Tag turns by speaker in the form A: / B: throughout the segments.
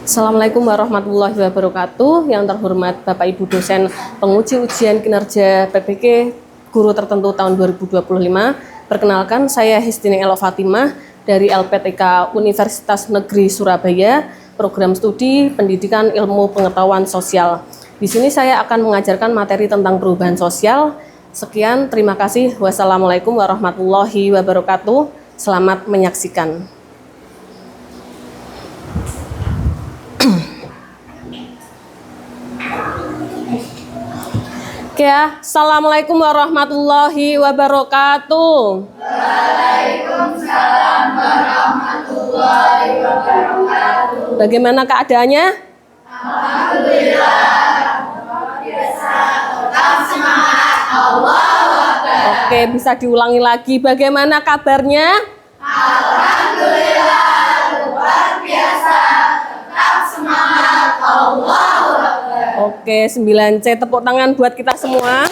A: Assalamualaikum warahmatullahi wabarakatuh. Yang terhormat Bapak Ibu dosen penguji ujian kinerja PPK guru tertentu tahun 2025. Perkenalkan, saya Histini Elo Fatimah dari LPTK Universitas Negeri Surabaya, program studi Pendidikan Ilmu Pengetahuan Sosial. Di sini saya akan mengajarkan materi tentang perubahan sosial. Sekian, terima kasih. Wassalamualaikum warahmatullahi wabarakatuh. Selamat menyaksikan. Oke ya, Assalamualaikum warahmatullahi wabarakatuh.
B: Waalaikumsalam warahmatullahi wabarakatuh.
A: Bagaimana keadaannya?
B: Alhamdulillah. Biasa, tetap semangat. Allahu Akbar.
A: Oke, bisa diulangi lagi. Bagaimana kabarnya?
B: Alhamdulillah, luar biasa. Tetap semangat. Allahu Akbar.
A: Oke, 9C, tepuk tangan buat kita semua.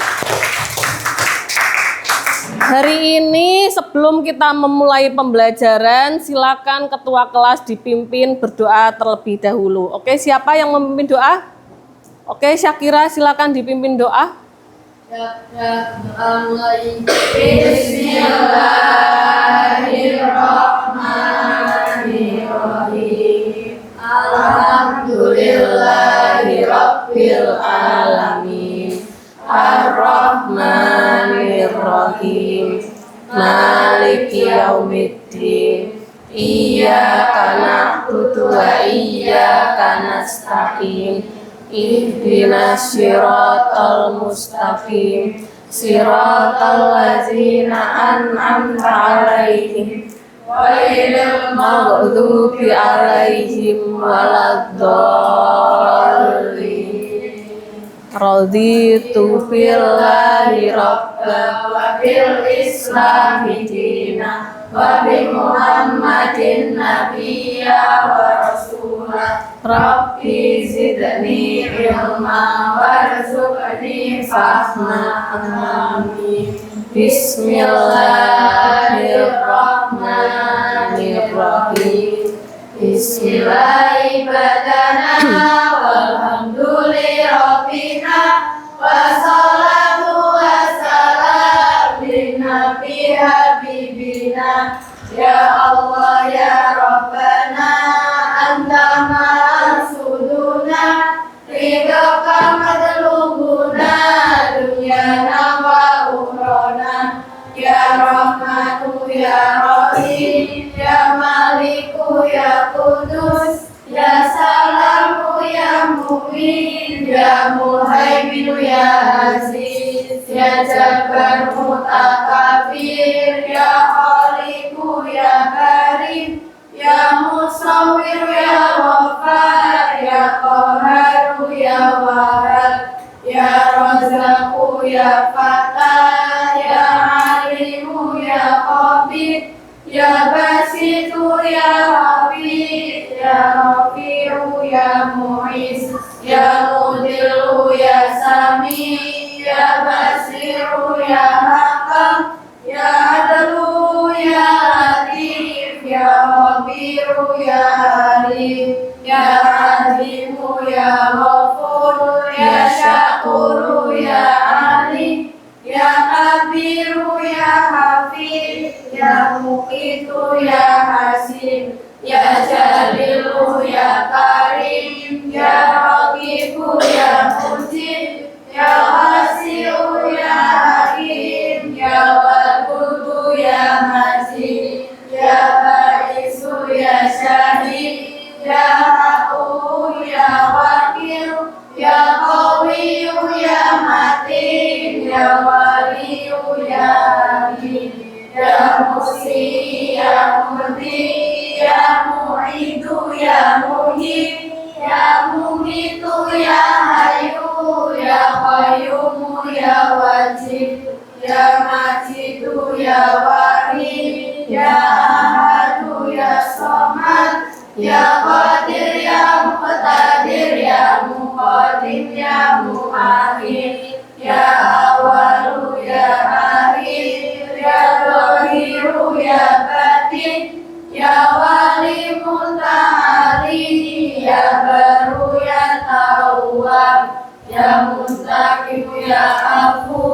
A: Hari ini sebelum kita memulai pembelajaran, silakan ketua kelas dipimpin berdoa terlebih dahulu. Oke, siapa yang memimpin doa? Oke, Syakira silakan dipimpin doa.
B: Bismillahirrahmanirrahim. Alhamdulillahirabbil alamin.
A: Ar-Rahmanir-Rahim. Maliki yaumiddin. Iyyaka na'budu wa iyyaka nasta'in. Ihdinas siratal mustaqim. Siratal ladzina an'amta 'alaihim ghairil maghdubi 'alaihim waladdallin. Raditu billahi rabba
B: wa bil islami dina wa bi Muhammadin nabiyya wa rasulah. Rabbi zidni ilma warzuqni fahma. Amin.
A: Bismillahirrahmanirrahim.
B: Bismillahi badana walhamduli rabbina wassalatu wassalam linnabi habibina. Ya Allah ya Rabbana anta ma'asuduna ridhaka madlubuna dunyana wa ukhrana. Ya Rahmanu ya Rahim ya Maliku ya Kudus ya Salamu ya Mu'min ya Muhaimin ya Aziz ya Jabbar Mutakabir ya Khaliku ya Karim ya Musawwir ya Ghaffar ya Qahharu ya Wahhab ya Razzaqu ya Fattah ya Alimu ya Qabid ya Basitu ya Hafid ya Rafi'u ya Mu'iz ya Mudillu ya Sami ya Basiru ya Hakam ya Adlu ya Latif ya Khabiru ya Alim ya Alimu ya Ghafur ya Syakuru ya Ali ya Kabiru ya Hafid ya Muqitu ya Hasim ya Jalilu ya Karim ya Raqibu ya Mujib ya Wasi'u ya Hakim ya Wadudu ya Majid ya Baisu ya Syahid ya Haqqu ya Wakil ya Qawiyu ya Matin ya Waliyu ya Amin ya Musi ya Mudi ya Mu'idu ya Muhib ya Mumitu ya Hayyu ya Qayyumu ya Wajib ya Majidu ya Wahid ya Ahadu ya Somad ya Qadir ya Muqtadir ya Muqaddim ya Muakhir ya Awalu ya Akhir ya Zahiru ya Batin ya Wali Muta'ali ya ya Afu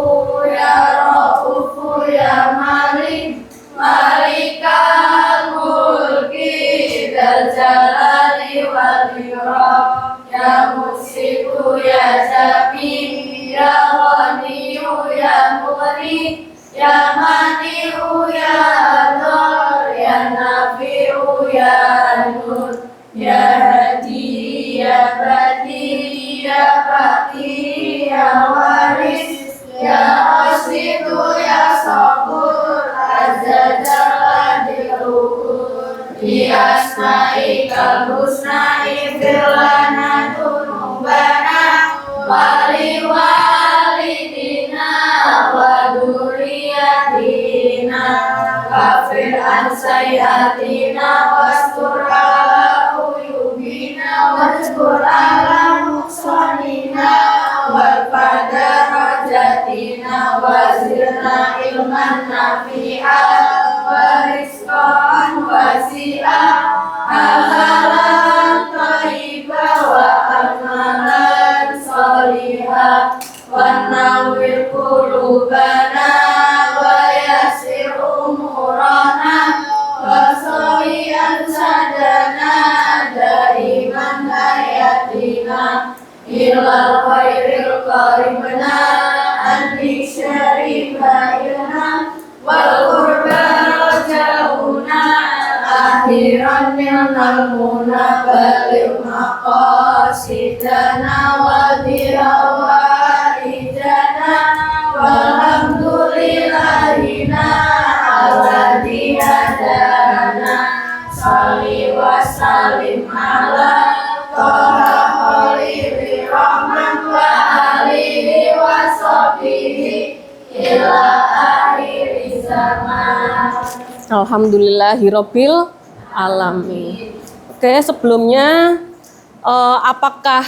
B: ya Raufu ya Malik Malikal mulki dzal jalali wal ikram ya Musiku ya Syafi ya Ghaniyu ya Mughni ya Mani'u ya Dhar ya Nafi'u ya Nur ya Hadi ya Badi ya Baqi ya Waris ya Asidu ya Sabur azza jalla dirukur bi asma'ikal husna ifirlana dunubana wali walidina wa duriyatina kafir an sayyatina wastur ala uyubina wastur ala muqsanina wal fadarajatina wazirna ilman nafi'a wa rizqan wasi'a halalan thayyibah wa amalan salihah wa nawwir qulubana wa yassir umurana wa sawiyan sadana daiman hayatina ilal khairil qaribna anni syarif bayyana wal qurba rajauna akhiran minal muna balik maqasidana wa dihawaidana walhamdulillahina alladhi hadana salli wa sallim ala toha khalili rahman wa alihi wa sahbihi ila akhiri zaman.
A: Alhamdulillahirabbil alamin. Oke, sebelumnya apakah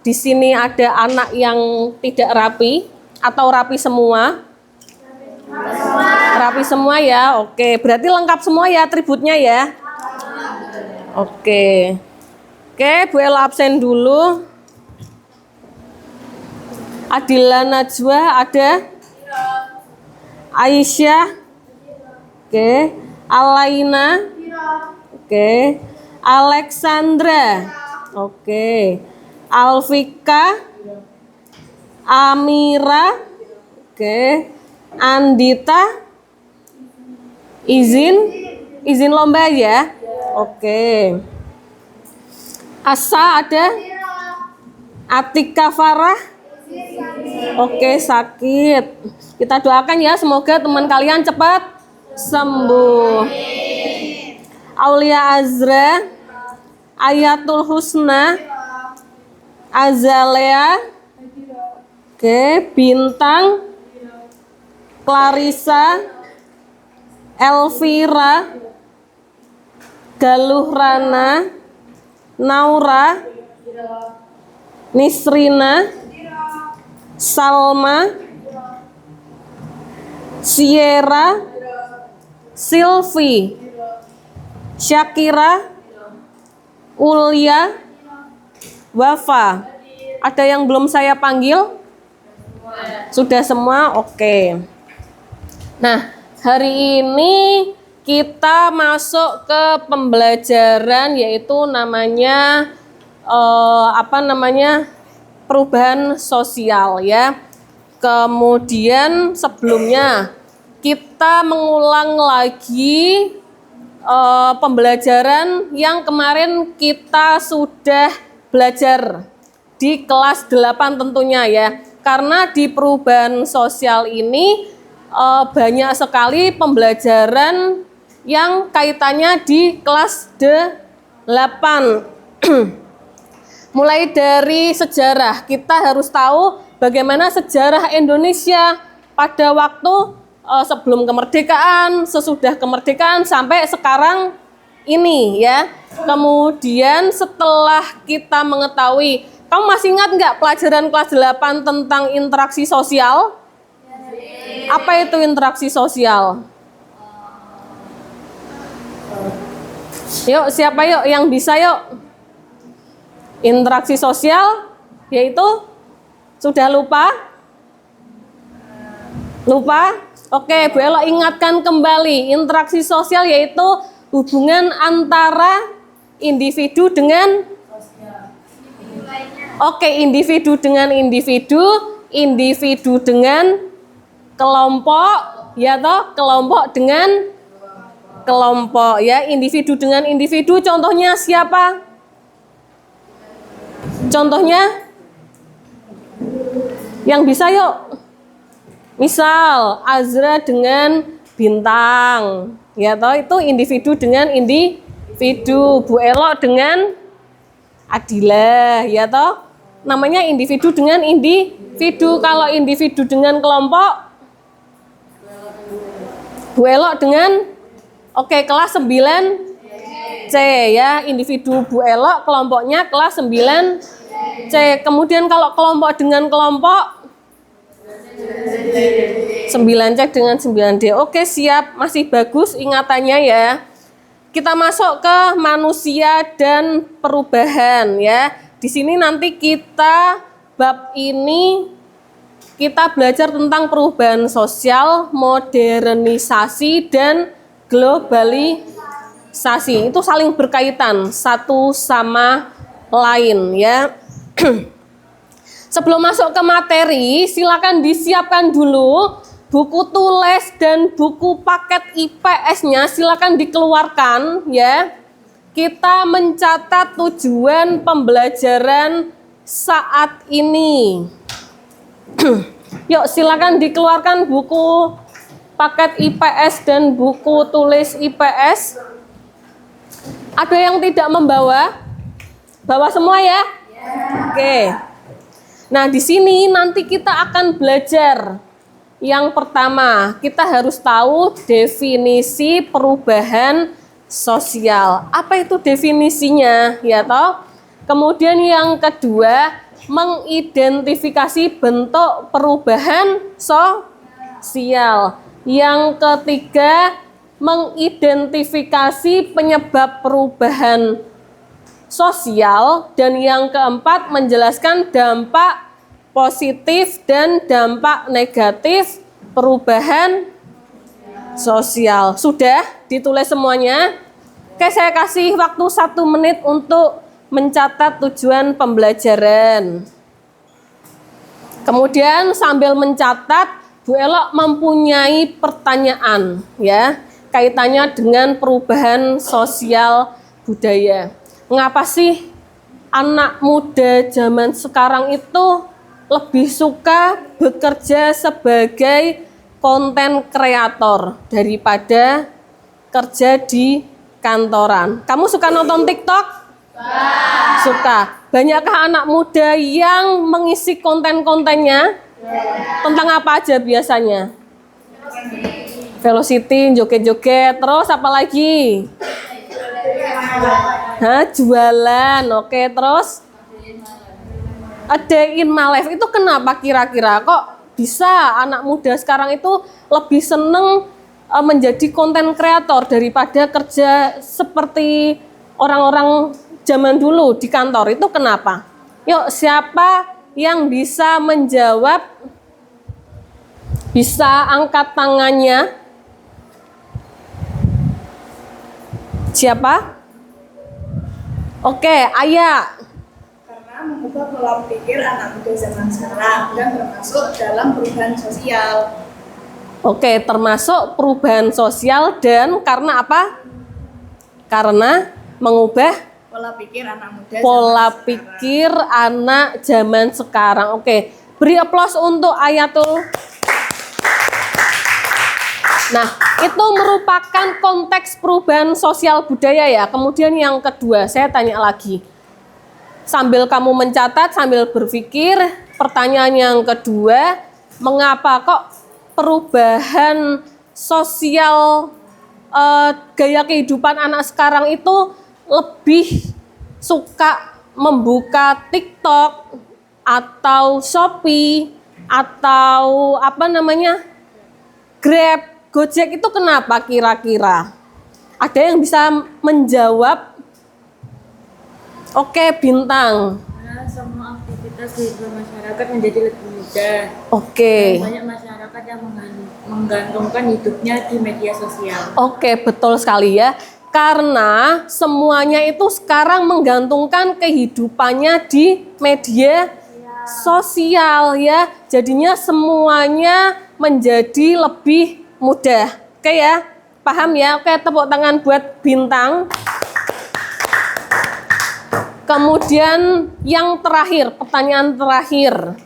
A: di sini ada anak yang tidak rapi atau rapi semua? Rapi semua ya. Oke, berarti lengkap semua ya atributnya ya. Oke. Oke, Bu Ella absen dulu. Adila Najwa ada? Aisyah? Oke. Alaina? Oke. Alexandra? Oke. Alfika? Amira? Oke. Andita? Izin lomba ya? Oke. Asa ada? Atika Farah? Oke, sakit. Kita doakan ya, semoga teman kalian cepat sembuh. Aulia Azra, Ayatul Husna, Azalea, oke, Bintang, Clarissa, Elvira, Galuh Rana, Naura, Nisrina, Salma, Sierra, Silvi, Syakira, Ulia, Wafa. Ada yang belum saya panggil? Sudah semua? Oke. Nah, hari ini kita masuk ke pembelajaran yaitu namanya perubahan sosial ya. Kemudian sebelumnya kita mengulang lagi pembelajaran yang kemarin kita sudah belajar di kelas 8 tentunya ya. Karena di perubahan sosial ini banyak sekali pembelajaran yang kaitannya di kelas 8. Mulai dari sejarah, kita harus tahu bagaimana sejarah Indonesia pada waktu sebelum kemerdekaan, sesudah kemerdekaan sampai sekarang ini ya. Kemudian setelah kita mengetahui, kamu masih ingat nggak pelajaran kelas 8 tentang interaksi sosial? Apa itu interaksi sosial? Yuk, siapa yuk yang bisa yuk? Interaksi sosial yaitu sudah lupa? Lupa? Oke, Bu Elo ingatkan kembali. Interaksi sosial yaitu hubungan antara individu dengan individu dengan individu, individu dengan kelompok, ya toh, kelompok dengan kelompok ya, individu dengan individu. Contohnya siapa? Contohnya yang bisa yuk. Misal Azra dengan Bintang, ya toh, itu individu dengan individu. Bu Elo dengan Adilah, ya toh, namanya individu dengan individu. Kalau individu dengan kelompok, Bu Elo dengan kelas 9C ya, individu Bu Elo, kelompoknya kelas 9C. Kemudian kalau kelompok dengan kelompok 9C dengan 9D. Oke, siap, masih bagus ingatannya ya. Kita masuk ke manusia dan perubahan ya. Di sini nanti kita bab ini kita belajar tentang perubahan sosial, modernisasi dan globalisasi. Itu saling berkaitan satu sama lain ya. Sebelum masuk ke materi, silakan disiapkan dulu buku tulis dan buku paket IPS-nya, silakan dikeluarkan ya. Kita mencatat tujuan pembelajaran saat ini. Yuk, silakan dikeluarkan buku paket IPS dan buku tulis IPS. Ada yang tidak membawa? Bawa semua ya? Oke. Nah, di sini nanti kita akan belajar. Yang pertama, kita harus tahu definisi perubahan sosial. Apa itu definisinya, ya toh? Kemudian yang kedua, mengidentifikasi bentuk perubahan sosial. Yang ketiga, mengidentifikasi penyebab perubahan sosial, dan yang keempat menjelaskan dampak positif dan dampak negatif perubahan sosial. Sudah ditulis semuanya? Oke, saya kasih waktu 1 menit untuk mencatat tujuan pembelajaran. Kemudian sambil mencatat, Bu Elo mempunyai pertanyaan ya, kaitannya dengan perubahan sosial budaya. Mengapa sih anak muda zaman sekarang itu lebih suka bekerja sebagai konten kreator daripada kerja di kantoran? Kamu suka nonton TikTok? Suka. Banyakkah anak muda yang mengisi konten-kontennya? Tentang apa aja biasanya? Velocity, joget-joget, terus apa lagi? Jualan. Oke, terus a day in my life. Itu kenapa kira-kira kok bisa anak muda sekarang itu lebih seneng menjadi konten kreator daripada kerja seperti orang-orang zaman dulu di kantor? Itu kenapa? Yuk, siapa yang bisa menjawab? Bisa angkat tangannya? Siapa? Oke, Ayah.
B: Karena mengubah pola pikir anak muda zaman sekarang dan termasuk dalam perubahan sosial.
A: Oke, termasuk perubahan sosial dan karena apa? Karena mengubah
B: Pola pikir anak muda
A: anak zaman sekarang. Oke, beri aplaus untuk Ayatul. Nah, itu merupakan konteks perubahan sosial budaya ya. Kemudian yang kedua, saya tanya lagi. Sambil kamu mencatat, sambil berpikir, pertanyaan yang kedua, mengapa kok perubahan sosial gaya kehidupan anak sekarang itu lebih suka membuka TikTok atau Shopee atau Grab, Gojek, itu kenapa kira-kira? Ada yang bisa menjawab? Oke, Bintang.
C: Karena semua aktivitas kehidupan masyarakat menjadi lebih mudah.
A: Oke.
C: Banyak masyarakat masyarakat yang menggantungkan hidupnya di media sosial.
A: Oke, betul sekali ya. Karena semuanya itu sekarang menggantungkan kehidupannya di media sosial ya. Jadinya semuanya menjadi lebih mudah. Oke ya, paham ya? Oke, tepuk tangan buat Bintang. Kemudian yang terakhir, pertanyaan terakhir.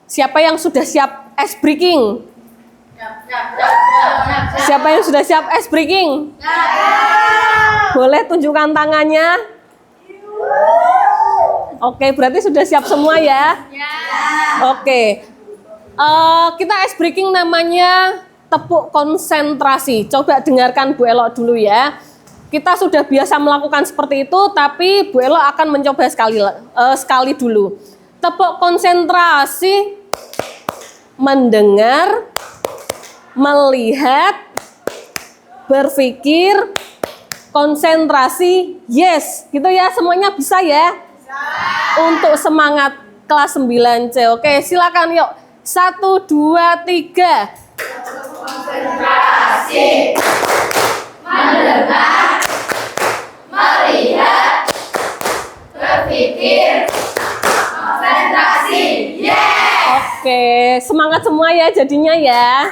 A: Siapa yang sudah siap ice breaking? Siapa yang sudah siap ice breaking? Boleh tunjukkan tangannya? Oke, berarti sudah siap semua ya? Oke. Kita ice breaking namanya tepuk konsentrasi. Coba dengarkan Bu Elo dulu ya. Kita sudah biasa melakukan seperti itu, tapi Bu Elo akan mencoba sekali dulu. Tepuk konsentrasi, mendengar, melihat, berpikir, konsentrasi, yes. Gitu ya, semuanya bisa ya? Untuk semangat kelas 9C. Oke, silakan yuk. 1, 2, 3.
D: Konsentrasi, mendengar, melihat, berpikir, konsentrasi,
A: Oke, semangat semua ya jadinya ya.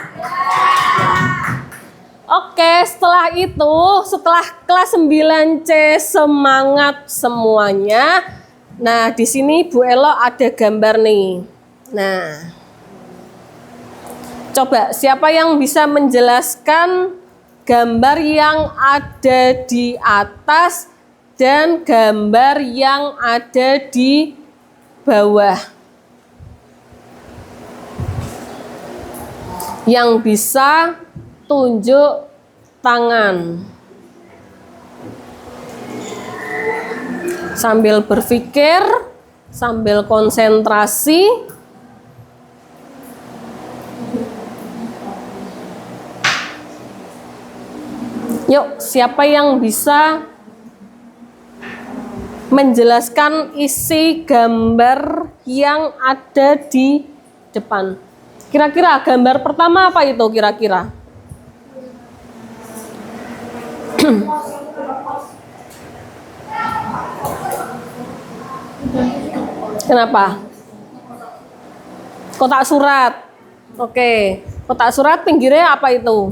A: Oke, setelah itu, setelah kelas 9C semangat semuanya. Nah, di sini Bu Elo ada gambar nih. Nah, coba siapa yang bisa menjelaskan gambar yang ada di atas dan gambar yang ada di bawah? Yang bisa tunjuk tangan. Sambil berpikir, sambil konsentrasi. Yuk, siapa yang bisa menjelaskan isi gambar yang ada di depan? Kira-kira gambar pertama apa itu kira-kira? Kenapa? Kotak surat. Oke, kotak surat pinggirnya apa itu?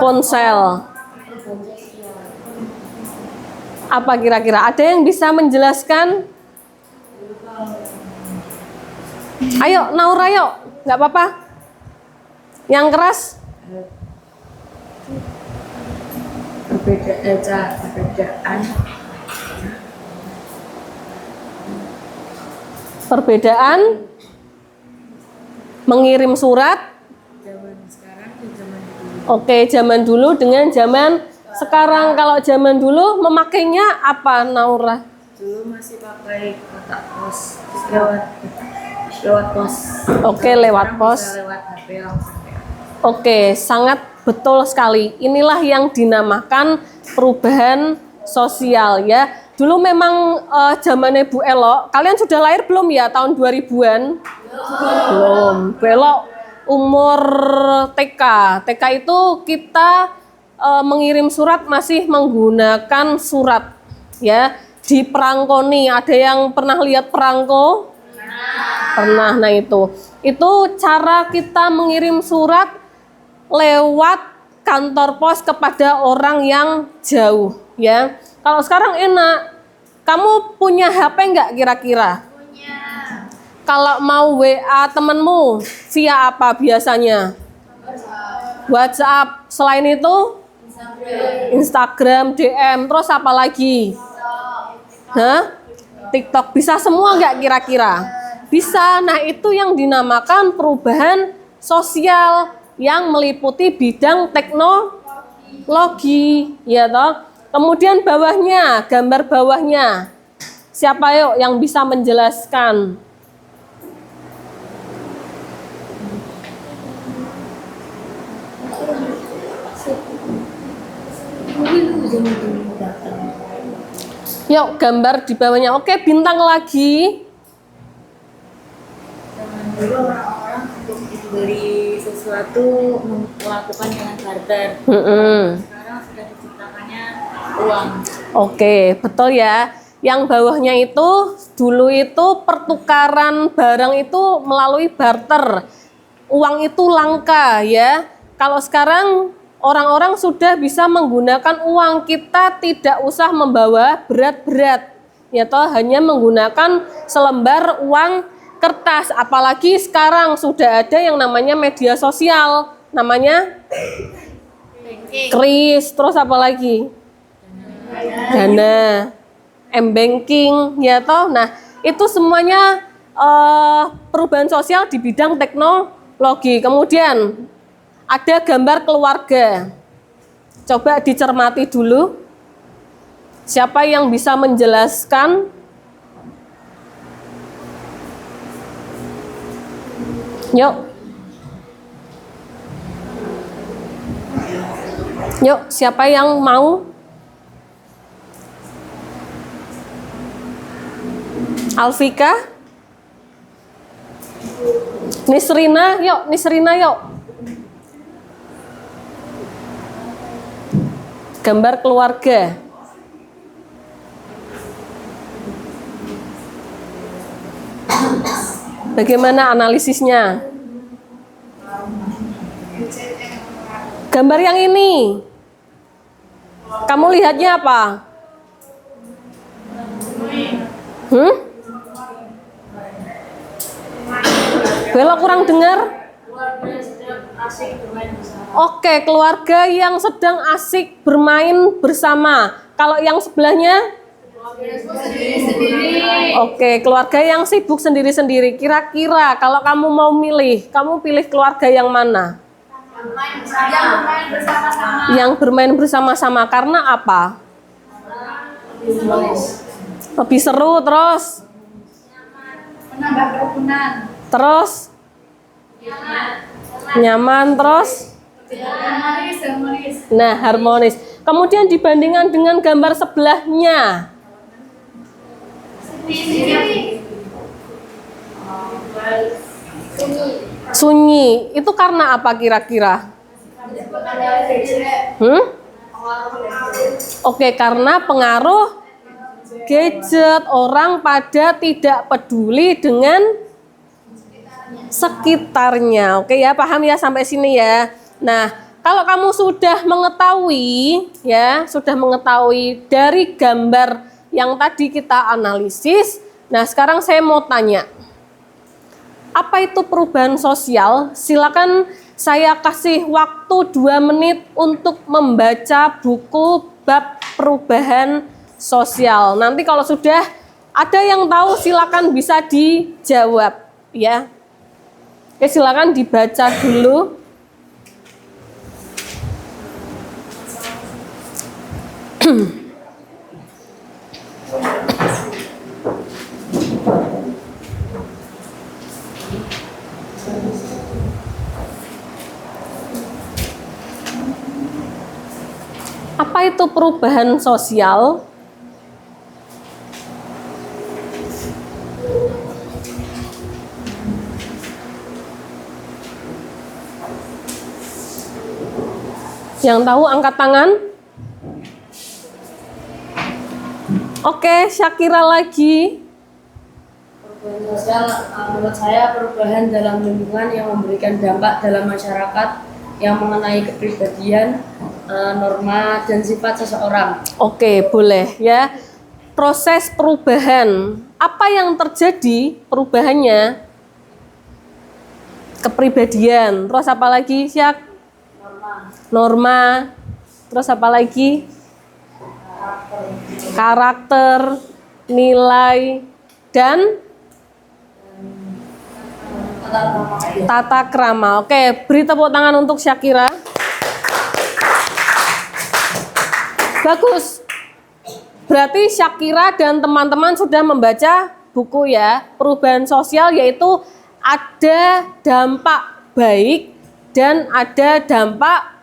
A: Ponsel. Apa kira-kira? Ada yang bisa menjelaskan? Ayo, Naura yuk. Nggak apa-apa. Yang keras? Perbedaan mengirim surat. Oke, zaman dulu dengan zaman sekarang. Kalau zaman dulu memakainya apa, Naura?
C: Dulu masih pakai kotak pos, lewat pos.
A: Oke, lewat pos.
C: Lewat HP langsung.
A: Oke, sangat betul sekali. Inilah yang dinamakan perubahan sosial ya. Dulu memang zamannya Bu Elo, kalian sudah lahir belum ya tahun 2000-an? Belum. Bu Elo umur TK. TK itu kita mengirim surat masih menggunakan surat ya. Di perangko nih, ada yang pernah lihat perangko? Pernah. Nah itu cara kita mengirim surat lewat kantor pos kepada orang yang jauh ya. Kalau sekarang enak. Kamu punya HP nggak kira-kira?
D: Punya.
A: Kalau mau WA temenmu via apa biasanya? WhatsApp. Selain itu? Instagram, DM. Terus apa lagi? TikTok. Bisa semua nggak kira-kira? Bisa. Nah itu yang dinamakan perubahan sosial yang meliputi bidang teknologi, ya toh. Kemudian bawahnya, gambar bawahnya. Siapa yuk yang bisa menjelaskan? Yuk, gambar di bawahnya. Oke, bintang lagi.
C: Zaman dulu orang-orang untuk membeli sesuatu melakukan dengan barter. Sekarang sudah diciptakannya uang.
A: Oke, betul ya. Yang bawahnya itu dulu itu pertukaran barang itu melalui barter. Uang itu langka ya. Kalau sekarang orang-orang sudah bisa menggunakan uang, kita tidak usah membawa berat-berat. Ya toh, hanya menggunakan selembar uang kertas. Apalagi sekarang sudah ada yang namanya media sosial. Namanya kris, terus apa lagi? Dana, m-banking, ya toh. Nah, itu semuanya perubahan sosial di bidang teknologi. Kemudian ada gambar keluarga. Coba dicermati dulu. Siapa yang bisa menjelaskan? Yuk. Yuk, siapa yang mau? Alfika? Nisrina, yuk, Nisrina yuk. Gambar keluarga. Bagaimana analisisnya? Gambar yang ini. Kamu lihatnya apa? Bella kurang dengar? Oke, keluarga yang sedang asik bermain bersama. Kalau yang sebelahnya? Oke, keluarga yang sibuk sendiri-sendiri. Kira-kira kalau kamu mau milih, kamu pilih keluarga yang mana? Yang bermain bersama-sama. Karena apa? Lebih seru, terus?
B: Menambah kerukunan.
A: Terus? Nyaman, terus?
B: Harmonis.
A: Nah, harmonis. Kemudian dibandingkan dengan gambar sebelahnya. Sunyi. Itu karena apa kira-kira? Oke, karena pengaruh gadget. Orang pada tidak peduli dengan sekitarnya. Oke ya, paham ya sampai sini ya. Nah, kalau kamu sudah mengetahui ya, sudah mengetahui dari gambar yang tadi kita analisis. Nah, sekarang saya mau tanya. Apa itu perubahan sosial? Silakan saya kasih waktu 2 menit untuk membaca buku bab perubahan sosial. Nanti kalau sudah ada yang tahu silakan bisa dijawab ya. Oke, silakan dibaca dulu. Apa itu perubahan sosial? Yang tahu angkat tangan. Oke, Syakira lagi.
E: Perubahan sosial menurut saya perubahan dalam lingkungan yang memberikan dampak dalam masyarakat yang mengenai kepribadian, norma dan sifat seseorang.
A: Oke, boleh ya. Proses perubahan. Apa yang terjadi perubahannya? Kepribadian. Terus apa lagi, Syak? Norma. Terus apa lagi? Karakter, nilai, dan tata krama. Oke, beri tepuk tangan untuk Syakira. Bagus. Berarti Syakira dan teman-teman sudah membaca buku ya, perubahan sosial, yaitu ada dampak baik dan ada dampak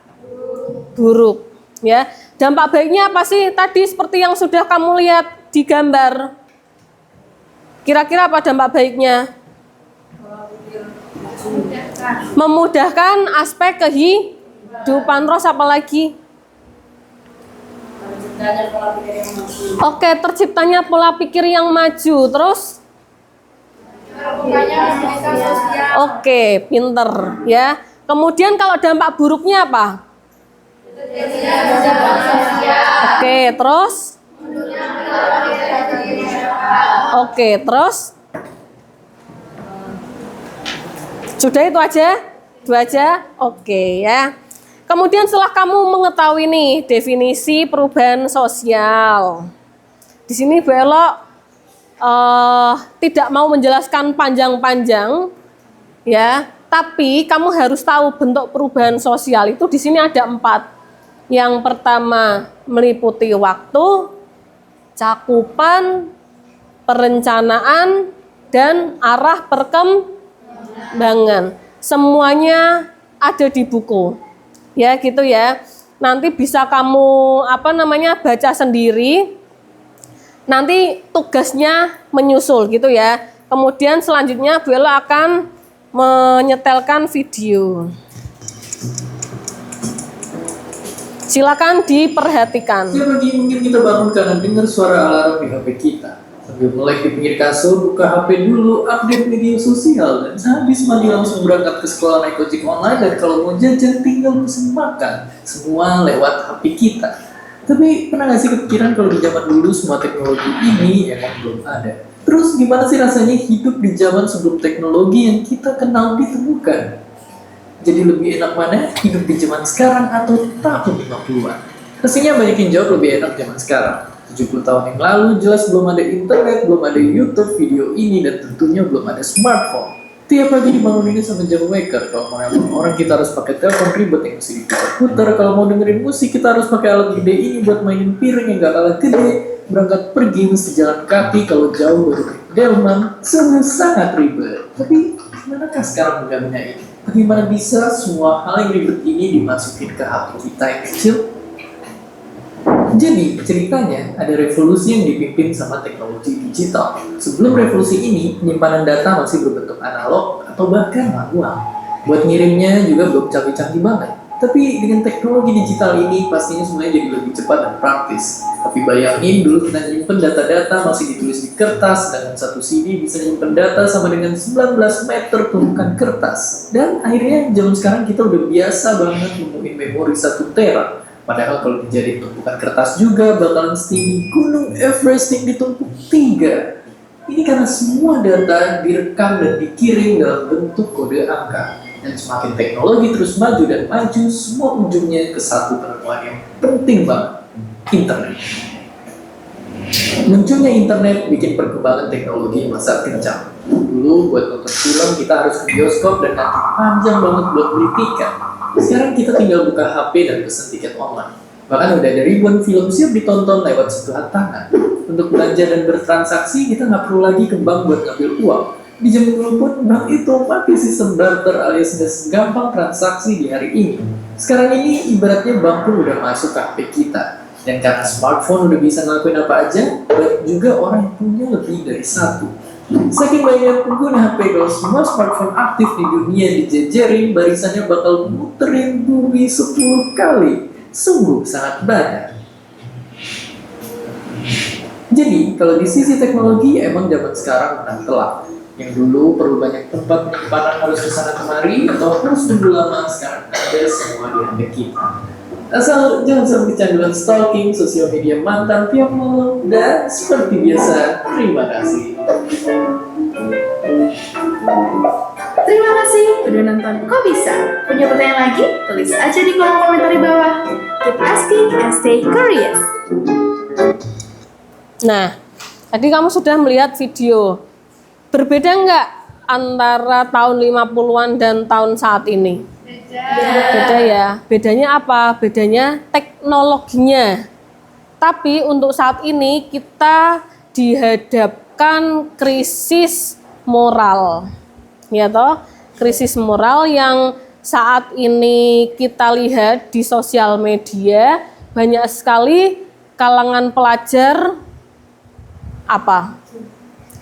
A: buruk ya. Dampak baiknya apa sih? Tadi seperti yang sudah kamu lihat digambar. Kira-kira apa dampak baiknya? Memudahkan aspek kehidupan. Terus apa lagi?
E: Terciptanya pola pikir yang maju.
A: Oke, terciptanya pola pikir yang maju. Terus? Oke, pinter ya. Kemudian kalau dampak buruknya apa? Oke, terus? Oke, terus? Sudah itu aja? Itu aja? Oke ya. Kemudian setelah kamu mengetahui nih definisi perubahan sosial. Di sini Bu Elo tidak mau menjelaskan panjang-panjang ya, tapi kamu harus tahu bentuk perubahan sosial itu di sini ada 4. Yang pertama meliputi waktu, cakupan, perencanaan, dan arah perkembangan. Semuanya ada di buku. Ya gitu ya. Nanti bisa kamu baca sendiri. Nanti tugasnya menyusul gitu ya. Kemudian selanjutnya Bu Elo akan menyetelkan video. Silakan diperhatikan.
F: Setiap pagi mungkin kita bangun karena dengar suara alarm di HP kita. Sambil melek di pinggir kasur, buka HP dulu, update media sosial, dan sehabis mandi langsung berangkat ke sekolah naik ojek online, dan kalau mau jajan tinggal pesen makan. Semua lewat HP kita. Tapi pernah gak sih kepikiran kalau di zaman dulu semua teknologi ini emang belum ada? Terus gimana sih rasanya hidup di zaman sebelum teknologi yang kita kenal ditemukan? Jadi lebih enak mana hidup di zaman sekarang atau tahun 50-an? Pastinya banyak yang jawab lebih enak zaman sekarang. 70 tahun yang lalu jelas belum ada internet, belum ada YouTube, video ini, dan tentunya belum ada smartphone. Tiap pagi dibangunin sama jam waker. Kalau mau nelfon orang kita harus pakai telepon ribet yang mesti diputar. Kalau mau dengerin musik kita harus pakai alat gede ini buat mainin piring yang gak kalah gede. Berangkat pergi mesti jalan kaki, kalau jauh baru naik delman. Semua sangat ribet. Tapi manakah sekarang mudah-mudahan ini? Bagaimana bisa semua hal yang ribet ini dimasukin ke HP kita yang kecil? Jadi, ceritanya ada revolusi yang dipimpin sama teknologi digital. Sebelum revolusi ini, penyimpanan data masih berbentuk analog atau bahkan manual. Buat ngirimnya juga belum canggih-canggih banget. Tapi dengan teknologi digital ini, pastinya semuanya jadi lebih cepat dan praktis. Tapi bayangin dulu kita nyimpen data-data masih ditulis di kertas, dengan satu CD bisa nyimpen data sama dengan 19 meter tumpukan kertas. Dan akhirnya zaman sekarang kita udah biasa banget nemuin memori 1 tera. Padahal kalau dijadiin tumpukan kertas juga bakalan setinggi Gunung Everest yang ditumpuk 3. Ini karena semua data direkam dan dikirim dalam bentuk kode angka. Dan semakin teknologi terus maju dan maju, semua ujungnya ke satu penemuan yang penting banget, internet. Munculnya internet bikin perkembangan teknologi masa kencang. Dulu buat nonton film kita harus ke bioskop dan nanti panjang banget buat beli tiket. Sekarang kita tinggal buka HP dan pesen tiket online. Bahkan udah ada ribuan film siap ditonton lewat sentuhan tangan. Untuk belanja dan bertransaksi kita nggak perlu lagi ke bank buat ngambil uang. Di zaman dulu pun bank itu pakai sistem barter alias nggak segampang transaksi di hari ini. Sekarang ini ibaratnya bank pun udah masuk ke HP kita. Dan karena smartphone udah bisa ngelakuin apa aja, banyak juga orang yang punya lebih dari 1. Saking banyak pengguna HP, kalau semua smartphone aktif di dunia dijejerin, barisannya bakal muterin bumi 10 kali. Sungguh sangat banyak. Jadi, kalau di sisi teknologi, emang zaman sekarang menang telak. Yang dulu perlu banyak tempat penyimpanan harus kesana kemari, atau harus tunggu lama, sekarang ada semua di HP kita. Asal jangan sampai kecanduan stalking, sosial media mantan tiap malam, dan seperti biasa, terima kasih.
D: Terima kasih udah nonton Kok Bisa? Punya pertanyaan lagi? Tulis aja di kolom komentar di bawah. Keep asking and stay curious.
A: Nah, tadi kamu sudah melihat video. Berbeda nggak antara tahun 50-an dan tahun saat ini? Beda ya. Bedanya apa? Bedanya teknologinya. Tapi untuk saat ini kita dihadapkan krisis moral. Ya toh? Krisis moral yang saat ini kita lihat di sosial media, banyak sekali kalangan pelajar Apa?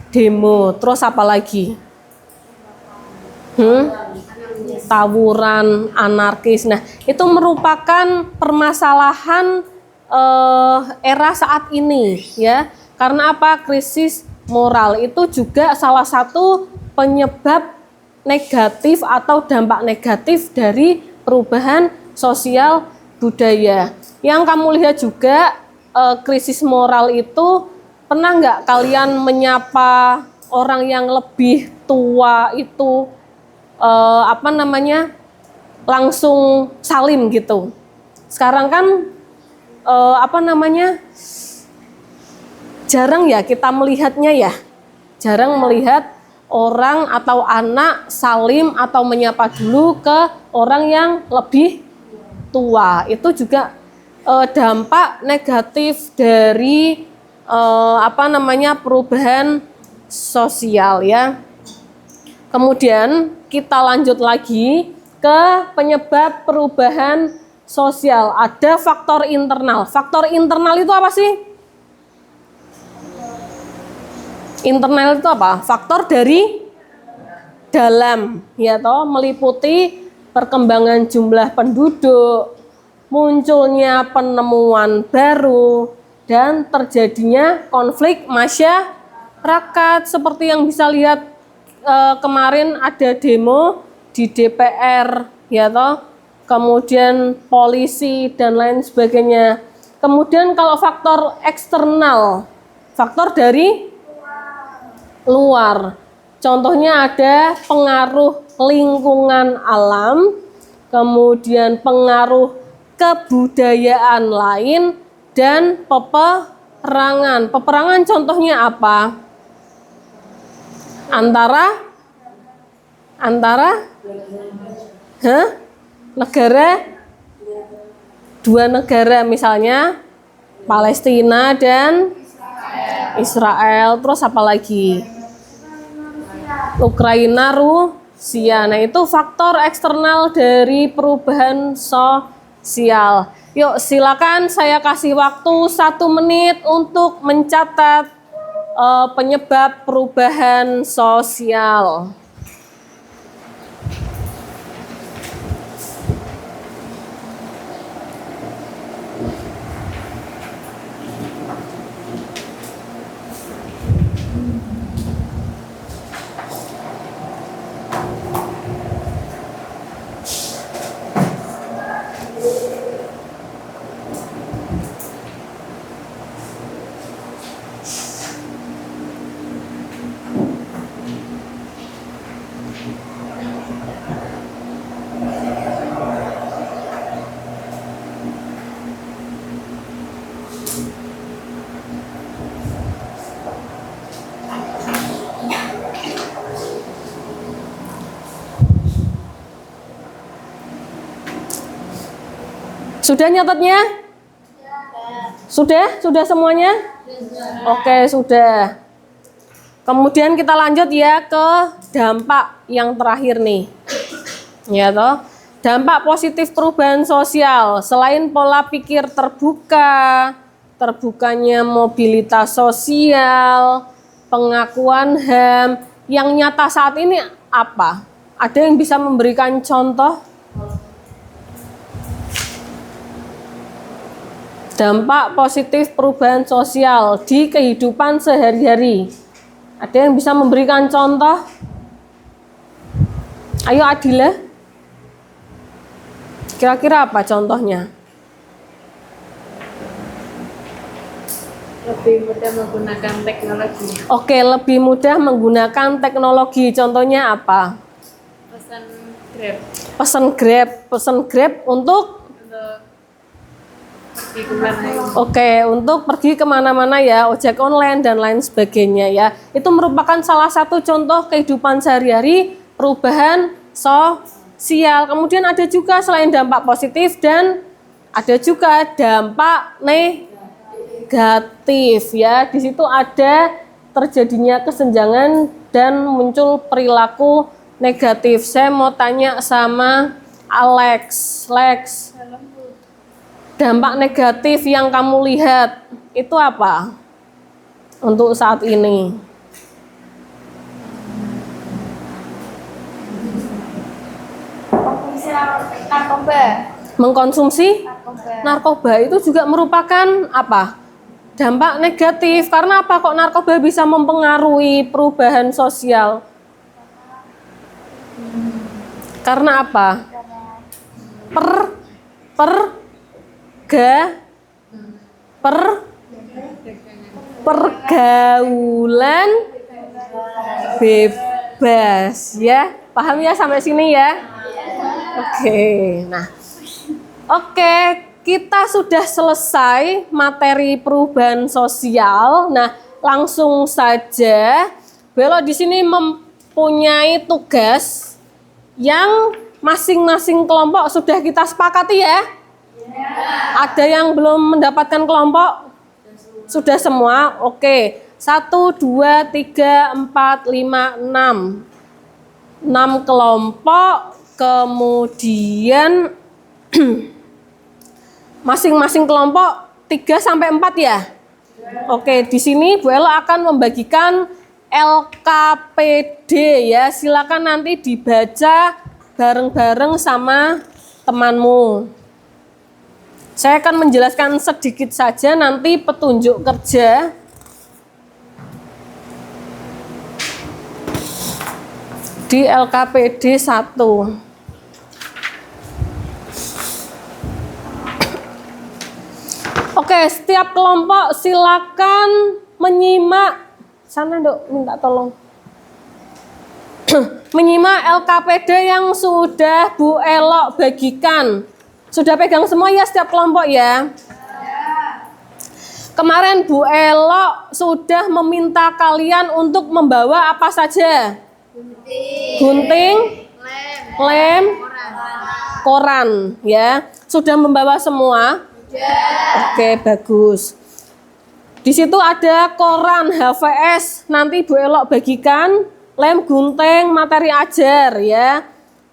A: Demo. Terus apa lagi? Tawuran, anarkis. Nah, itu merupakan permasalahan era saat ini, ya. Karena apa? Krisis moral itu juga salah satu penyebab negatif atau dampak negatif dari perubahan sosial budaya. Yang kamu lihat juga krisis moral itu, pernah nggak kalian menyapa orang yang lebih tua itu langsung salim gitu? Sekarang kan jarang ya kita melihatnya ya, jarang melihat orang atau anak salim atau menyapa dulu ke orang yang lebih tua. Itu juga dampak negatif dari perubahan sosial ya. Kemudian kita lanjut lagi ke penyebab perubahan sosial. Ada faktor internal. Faktor internal itu apa sih? Internal itu apa? Faktor dari dalam, ya toh, meliputi perkembangan jumlah penduduk, munculnya penemuan baru, dan terjadinya konflik masyarakat. Seperti yang bisa lihat kemarin ada demo di DPR, ya toh, kemudian polisi dan lain sebagainya. Kemudian kalau faktor eksternal, faktor dari luar, contohnya ada pengaruh lingkungan alam, kemudian pengaruh kebudayaan lain, dan peperangan. Peperangan contohnya apa? Antara dua negara, misalnya Palestina dan Israel. Terus apa lagi? Ukraina, Rusia. Nah, itu faktor eksternal dari perubahan sosial. Yuk, silakan saya kasih waktu 1 menit untuk mencatat penyebab perubahan sosial. Sudah nyatetnya? Sudah semuanya? Oke, sudah. Kemudian kita lanjut ya ke dampak yang terakhir nih. Ya toh. Dampak positif perubahan sosial, selain pola pikir terbuka, terbukanya mobilitas sosial, pengakuan HAM, yang nyata saat ini apa? Ada yang bisa memberikan contoh? Dampak positif perubahan sosial di kehidupan sehari-hari. Ada yang bisa memberikan contoh? Ayo Adila. Kira-kira apa contohnya?
E: Lebih mudah menggunakan teknologi.
A: Oke, lebih mudah menggunakan teknologi. Contohnya apa?
E: Pesan Grab
A: Pesan Grab untuk
E: pergi kemana?
A: Oke, untuk pergi kemana-mana ya, ojek online dan lain sebagainya ya. Itu merupakan salah satu contoh kehidupan sehari-hari perubahan sosial. Kemudian ada juga selain dampak positif dan ada juga dampak negatif ya. Di situ ada terjadinya kesenjangan dan muncul perilaku negatif. Saya mau tanya sama Lex, dampak negatif yang kamu lihat itu apa? untuk saat ini?
B: Konsumsi narkoba.
A: Mengkonsumsi narkoba itu juga merupakan apa? Dampak negatif. Karena apa kok narkoba bisa mempengaruhi perubahan sosial? Karena apa? Pergaulan bebas ya. Paham ya sampai sini ya? Oke. Nah, oke, kita sudah selesai materi perubahan sosial. Nah, langsung saja Belo di sini mempunyai tugas yang masing-masing kelompok sudah kita sepakati ya. Ada yang belum mendapatkan kelompok? Sudah semua? Oke. 1, 2, 3, 4, 5, 6. 6 kelompok. Kemudian masing-masing kelompok 3 sampai 4 ya. Oke, di sini Bu Elo akan membagikan LKPD ya. Silakan nanti dibaca bareng-bareng sama temanmu. Saya akan menjelaskan sedikit saja nanti petunjuk kerja. Di LKPD 1. Oke, setiap kelompok silakan menyimak. Sana Dok, minta tolong. Menyimak LKPD yang sudah Bu Elo bagikan. Sudah pegang semua ya setiap kelompok ya? Kemarin Bu Elo sudah meminta kalian untuk membawa apa saja? Gunting, lem, koran ya. Sudah membawa semua? Oke, bagus. Di situ ada koran HVS, nanti Bu Elo bagikan, lem, gunting, materi ajar ya.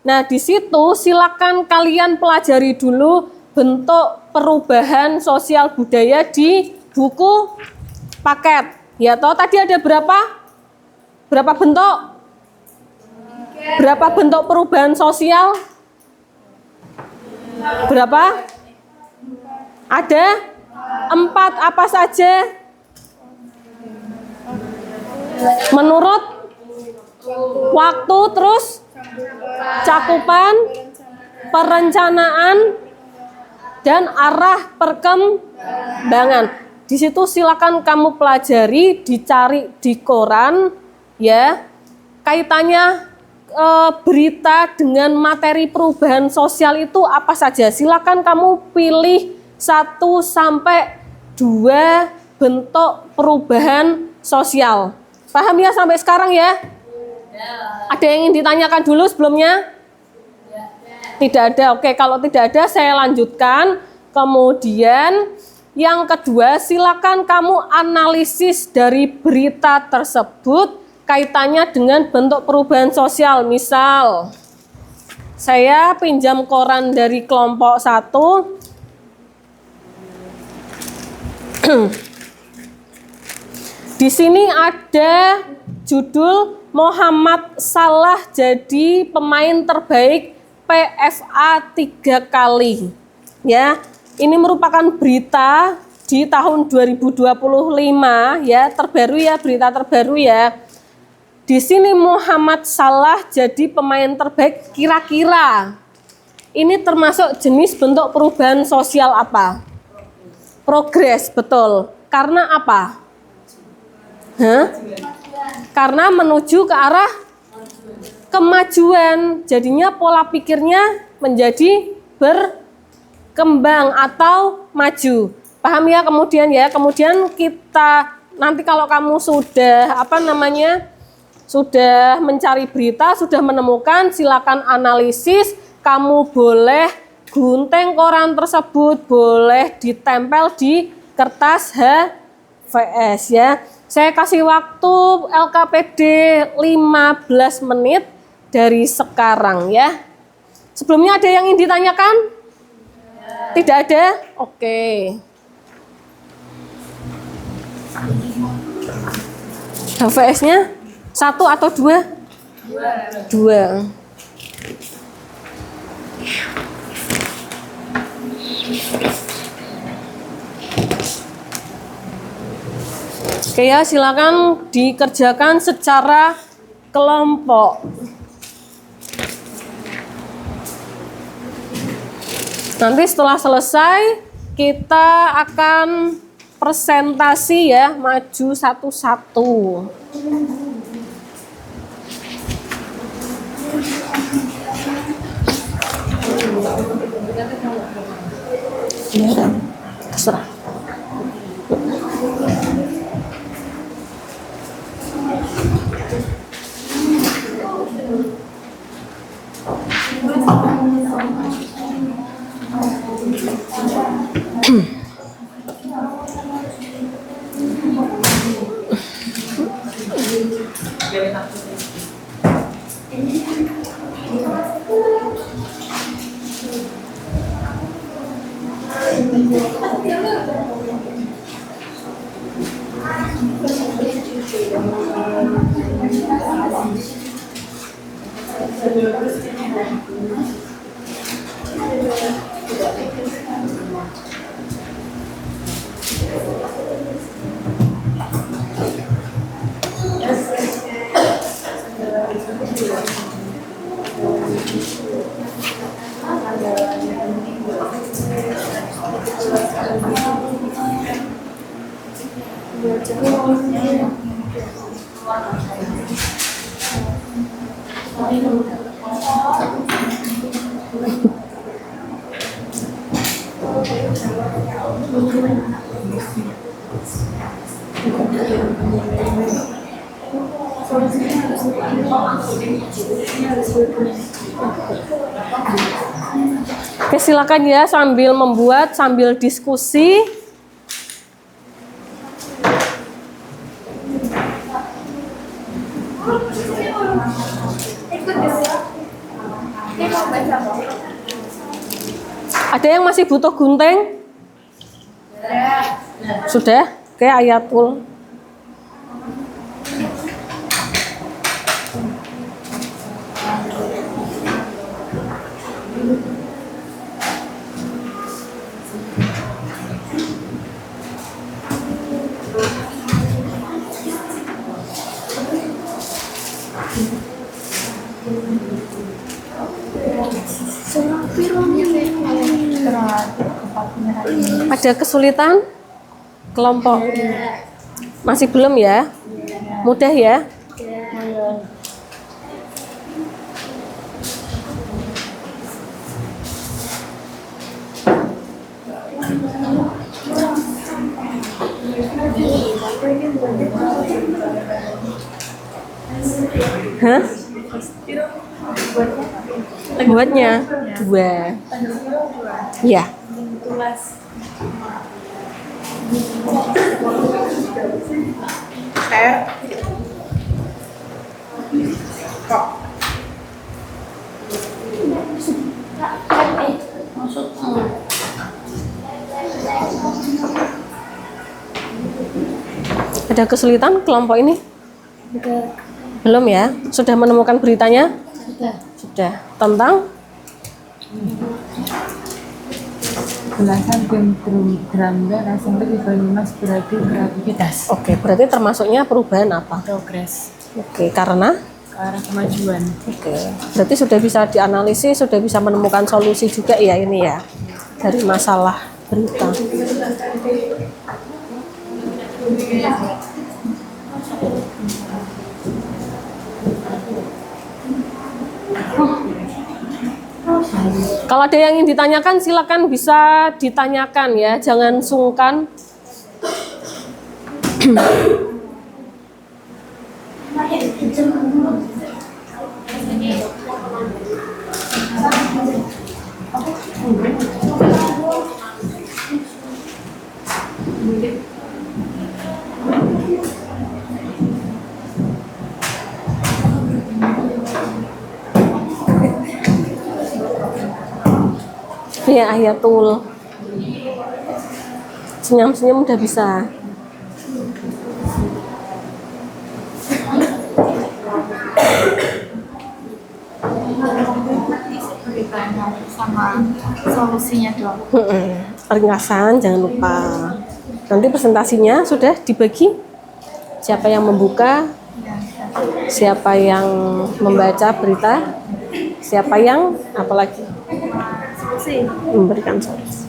A: Nah, di situ silakan kalian pelajari dulu bentuk perubahan sosial budaya di buku paket. Ya toh, tadi ada berapa? Berapa bentuk? Berapa bentuk perubahan sosial? Berapa? Ada 4, apa saja? Menurut waktu, terus cakupan, perencanaan, dan arah perkembangan. Di situ silakan kamu pelajari, dicari di koran ya. Kaitannya berita dengan materi perubahan sosial itu apa saja? Silakan kamu pilih 1 sampai 2 bentuk perubahan sosial. Paham ya sampai sekarang ya? Ada yang ingin ditanyakan dulu sebelumnya? Tidak ada. Oke, kalau tidak ada saya lanjutkan. Kemudian yang kedua, silakan kamu analisis dari berita tersebut kaitannya dengan bentuk perubahan sosial. Misal, saya pinjam koran dari kelompok 1. Di sini ada judul Muhammad Salah jadi pemain terbaik PFA 3 kali. Ya, ini merupakan berita di tahun 2025 ya, terbaru ya, berita terbaru ya. Di sini Muhammad Salah jadi pemain terbaik, kira-kira ini termasuk jenis bentuk perubahan sosial apa? Progres, betul. Karena apa? Karena menuju ke arah kemajuan. Jadinya pola pikirnya menjadi berkembang atau maju. Paham ya kemudian ya? Kemudian kita nanti kalau kamu sudah sudah mencari berita, sudah menemukan, silakan analisis. Kamu boleh gunting koran tersebut, boleh ditempel di kertas HVS ya. Saya kasih waktu LKPD 15 menit dari sekarang ya. Sebelumnya ada yang ingin ditanyakan? Tidak ada? Oke. HVS-nya 1 atau 2? 2. Oke ya, silakan dikerjakan secara kelompok. Nanti setelah selesai kita akan presentasi ya, maju satu-satu. Ya, terserah. Oke, silakan ya sambil membuat, sambil diskusi. Ada yang masih butuh gunting? Sudah? Oke, Ayatul. Ada kesulitan kelompok? Masih belum ya? Mudah ya? Hah? Buatnya 2. Ya. Ada kesulitan kelompok ini? Belum ya? Sudah menemukan beritanya? Sudah. Tentang?
C: Belasan gram darah sampai di Banyumas berarti beraktivitas.
A: Oke, berarti termasuknya perubahan apa?
C: Progres
A: Oke, karena?
C: ke arah kemajuan.
A: Oke, berarti sudah bisa dianalisis, sudah bisa menemukan solusi juga ya ini ya, dari masalah berita. Kalau ada yang ingin ditanyakan, silakan bisa ditanyakan ya, jangan sungkan. Ya, Ayatul. Senyum-senyum udah bisa.
C: ceritanya sama solusinya dong.
A: Ringkasan jangan lupa. Nanti presentasinya sudah dibagi. Siapa yang membuka, siapa yang membaca berita, siapa yang apalagi memberikan solusi.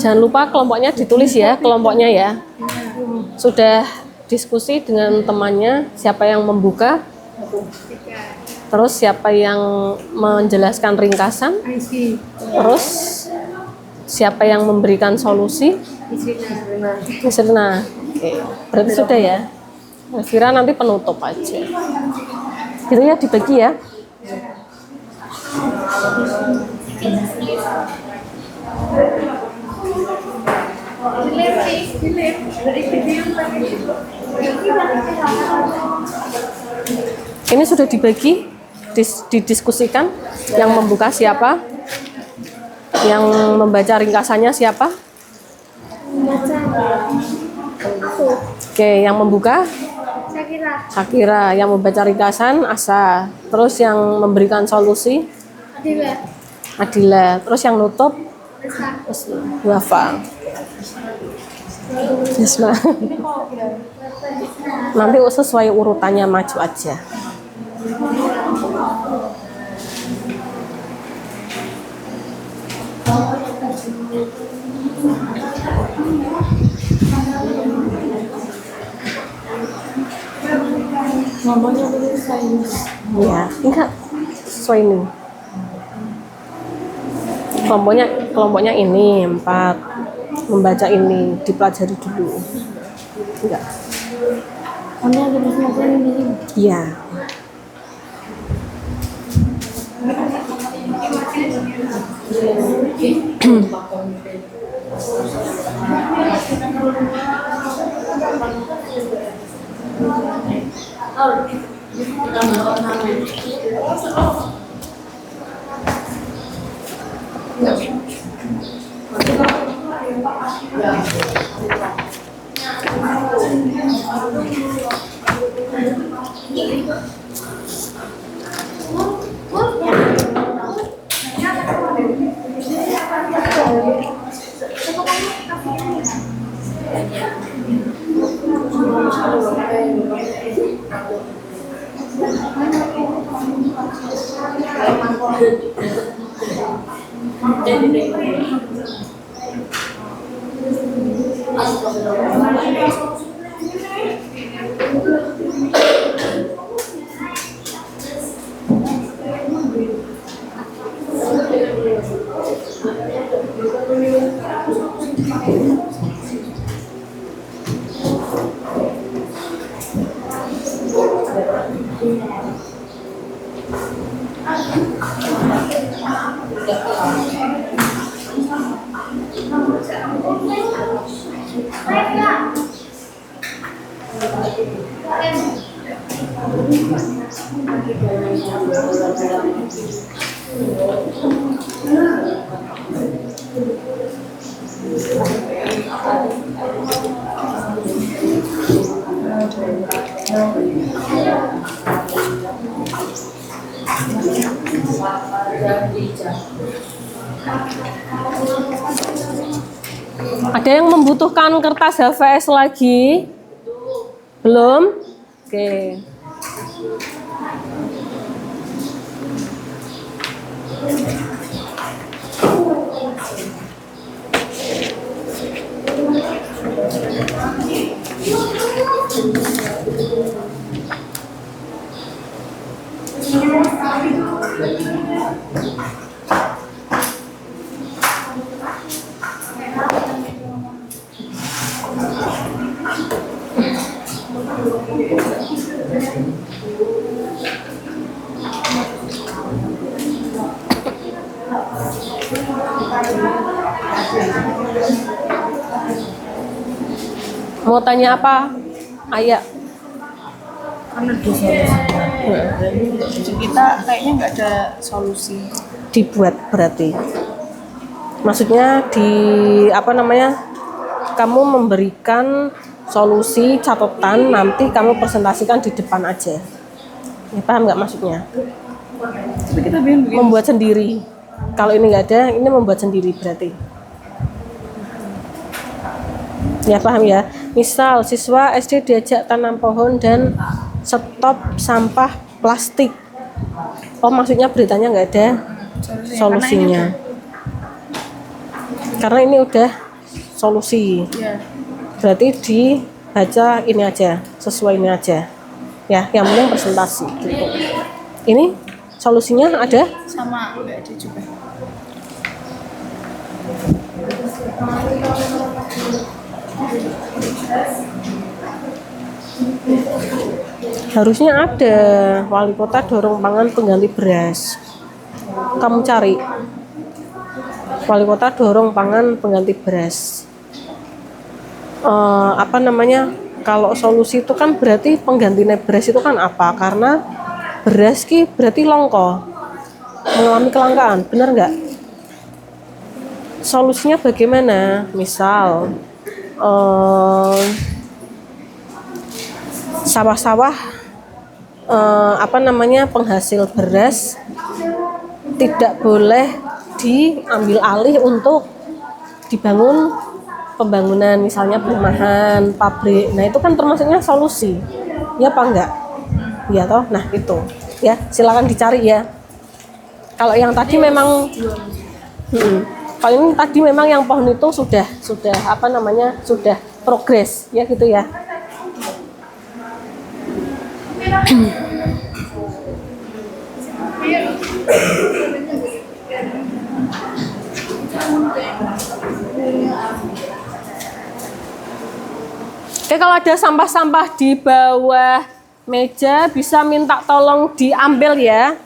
A: Jangan lupa kelompoknya ditulis ya, kelompoknya ya. Sudah diskusi dengan temannya, siapa yang membuka, terus siapa yang menjelaskan ringkasan, terus siapa yang memberikan solusi. Nah, oke, berarti sudah ya. Kira nanti penutup aja. Gitu ya, dibagi ya. Ini sudah dibagi, didiskusikan. Yang membuka siapa? Yang membaca ringkasannya siapa? Oke, yang membuka? Syakira. Yang membaca ringkasan Asa. Terus yang memberikan solusi? Adila. Terus yang nutup? Wafa. Yesma. Nanti sesuai urutannya maju aja.
C: Ngomongnya sesuai ini.
A: Ya, enggak sesuai ini. Kelompoknya ini 4. Membaca ini dipelajari dulu. Enggak.
C: Kamu ada masing-masing ini.
A: Iya. Ada yang membutuhkan kertas HVS lagi? Belum? Oke. Mau tanya apa? Ayah.
B: Karena di kita kayaknya nggak ada solusi.
A: Dibuat berarti. Maksudnya kamu memberikan solusi catatan, nanti kamu presentasikan di depan aja. Ya, paham nggak maksudnya?
B: Tapi kita bikin
A: Membuat sendiri. Kalau ini nggak ada, ini membuat sendiri berarti. Ya, paham ya? Misal siswa SD diajak tanam pohon dan stop sampah plastik. Oh, maksudnya beritanya nggak ada solusinya. Karena ini udah solusi.
B: ya.
A: Berarti dibaca ini aja, sesuai ini aja. Ya, yang penting presentasi gitu. Ini solusinya ada?
B: Sama nggak ada juga.
A: Harusnya ada. Wali kota dorong pangan pengganti beras. Kamu cari. Wali kota dorong pangan pengganti beras. Kalau solusi itu kan berarti pengganti beras itu kan apa? Karena beras berarti longko, mengalami kelangkaan, benar nggak? Solusinya bagaimana? Misal sawah-sawah penghasil beras tidak boleh diambil alih untuk dibangun pembangunan, misalnya perumahan, pabrik. Nah, itu kan termasuknya solusi. Ya apa enggak? Ya toh. Nah, itu. Ya, silakan dicari ya. Kalau yang tadi memang kalau ini tadi memang yang pohon itu sudah progres ya gitu ya. Oke, kalau ada sampah-sampah di bawah meja bisa minta tolong diambil ya.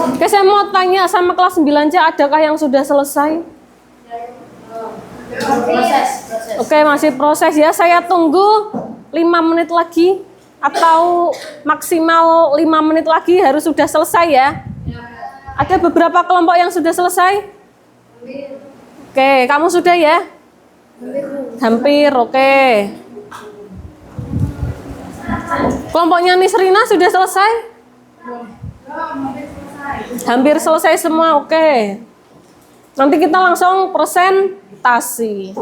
A: Oke, saya mau tanya sama kelas 9C, adakah yang sudah selesai? Oke, masih proses ya. Saya tunggu 5 menit lagi atau maksimal 5 menit lagi harus sudah selesai ya. Ada beberapa kelompok yang sudah selesai? Oke, kamu sudah ya? Hampir, oke. Kelompoknya Nisrina sudah selesai? Hampir selesai semua, oke. Nanti kita langsung presentasi.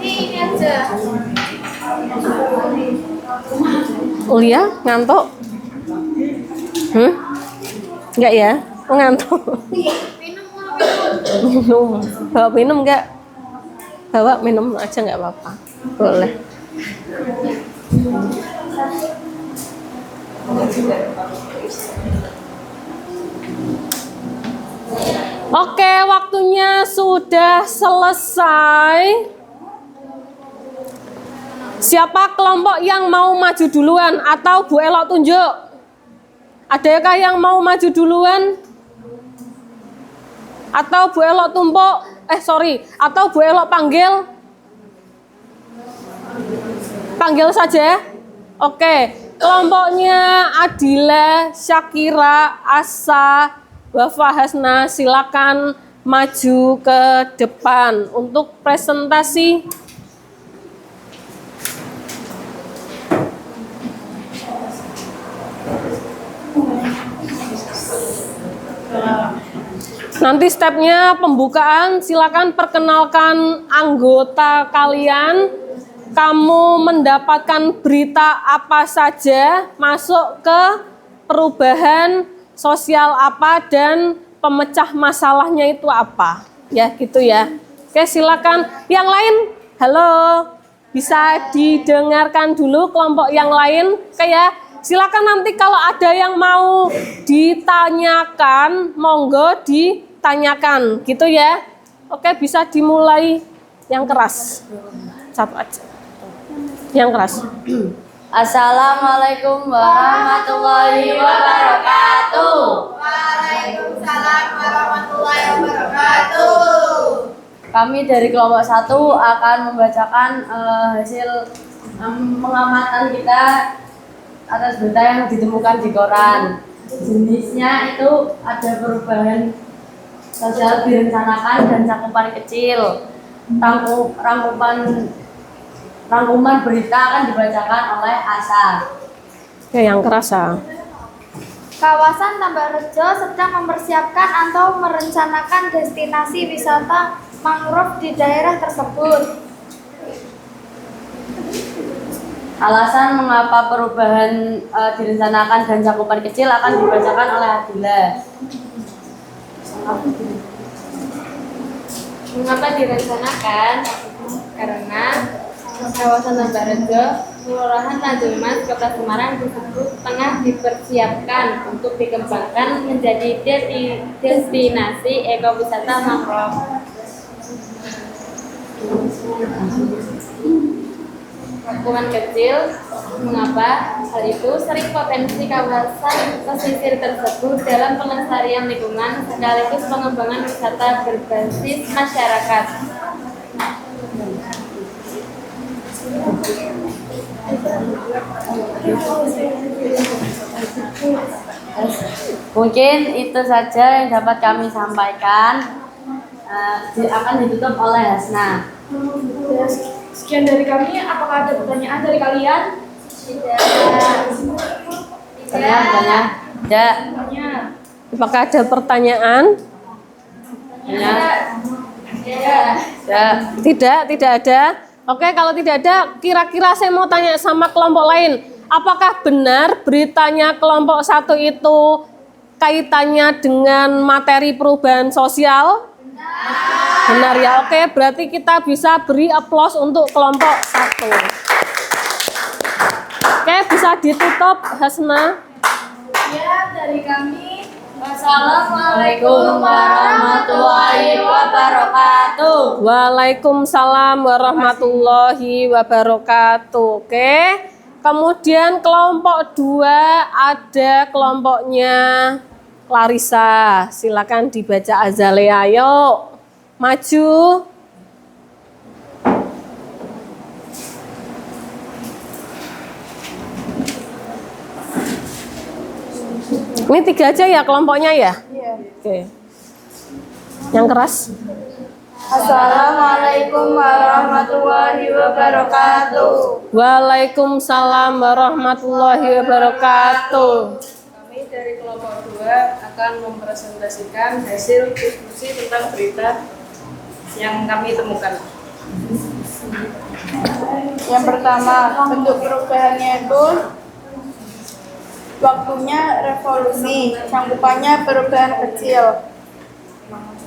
D: Ini aja.
A: Ulia ngantuk? Enggak ya? Oh, ngantuk. Minum. Bawa minum enggak? Bawa minum aja enggak apa-apa. Boleh. Oke, waktunya sudah selesai. Siapa kelompok yang mau maju duluan atau Bu Elok tunjuk? Adakah yang mau maju duluan? Atau Bu Elok tumpuk? Atau Bu Elok panggil? Panggil saja. Oke, kelompoknya Adila, Syakira, Asa, Wafa Hasna, silakan maju ke depan untuk presentasi. Nanti stepnya pembukaan, silakan perkenalkan anggota kalian. Kamu mendapatkan berita apa saja, masuk ke perubahan sosial apa dan pemecah masalahnya itu apa. Ya gitu ya. Oke, silakan. Yang lain, halo. Bisa didengarkan dulu kelompok yang lain. Oke ya. Silakan nanti kalau ada yang mau ditanyakan, monggo ditanyakan, gitu ya. Oke, bisa dimulai yang keras. Satu aja. Yang keras.
E: Assalamualaikum warahmatullahi wabarakatuh.
D: Waalaikumsalam warahmatullahi wabarakatuh.
E: Kami dari kelompok 1 akan membacakan hasil pengamatan kita atas berita yang ditemukan di koran. Jenisnya itu ada perubahan sosial direncanakan dan cakupan kecil. Rangkuman berita akan dibacakan oleh Asa.
A: Oke, yang kerasa.
D: Kawasan Tambakrejo sedang mempersiapkan atau merencanakan destinasi wisata mangrove di daerah tersebut.
E: Alasan mengapa perubahan direncanakan dan cakupan kecil akan dibacakan oleh Adila.
G: Mengapa direncanakan? Karena kawasan Tambakrejo, Kelurahan Tanjung Mas, Kota Semarang tersebut tengah dipersiapkan untuk dikembangkan menjadi destinasi ekowisata mangrove. Rangkuman kecil, mengapa hal itu sering potensi kawasan pesisir tersebut dalam pelestarian lingkungan sekaligus pengembangan wisata berbasis masyarakat.
E: Mungkin itu saja yang dapat kami sampaikan. Akan ditutup oleh Hasna.
B: Sekian dari kami, apakah ada pertanyaan dari kalian?
E: Tidak.
A: Apakah ada pertanyaan? Tidak ada. Oke, kalau tidak ada, kira-kira saya mau tanya sama kelompok lain. Apakah benar beritanya kelompok 1 itu kaitannya dengan materi perubahan sosial? Benar ya, oke. Berarti kita bisa beri aplaus untuk kelompok 1. Oke, bisa ditutup, Hasna.
D: Ya, dari kami.
E: Wassalamualaikum warahmatullahi wabarakatuh.
A: Waalaikumsalam warahmatullahi wabarakatuh. Oke. Kemudian kelompok 2 ada kelompoknya Clarissa. Silakan dibaca Azalea. Ayo maju. Ini 3 aja ya kelompoknya ya? Iya. Oke. Yang keras.
G: Assalamualaikum warahmatullahi wabarakatuh.
A: Waalaikumsalam warahmatullahi wabarakatuh.
G: Kami
E: kami dari kelompok 2 akan mempresentasikan hasil diskusi tentang berita yang kami temukan.
B: Yang pertama, bentuk perubahannya itu waktunya revolusi, cangkupannya perubahan kecil.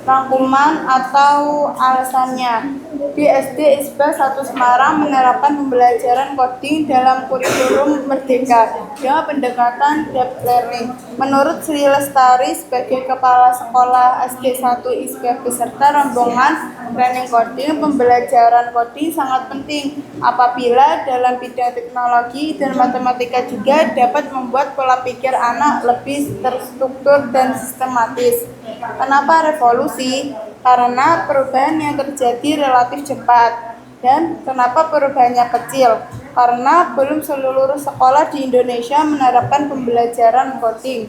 B: Rangkuman atau alasannya. Di SD ISBA 1 Semarang menerapkan pembelajaran coding dalam kurikulum Merdeka dengan pendekatan deep learning. Menurut Sri Lestari sebagai Kepala Sekolah SD 1 ISBA beserta rombongan training coding, pembelajaran coding sangat penting apabila dalam bidang teknologi dan matematika juga dapat membuat pola pikir anak lebih terstruktur dan sistematis. Kenapa revolusi? Karena perubahan yang terjadi relatif cepat. Dan kenapa perubahannya kecil? Karena belum seluruh sekolah di Indonesia menerapkan pembelajaran coding.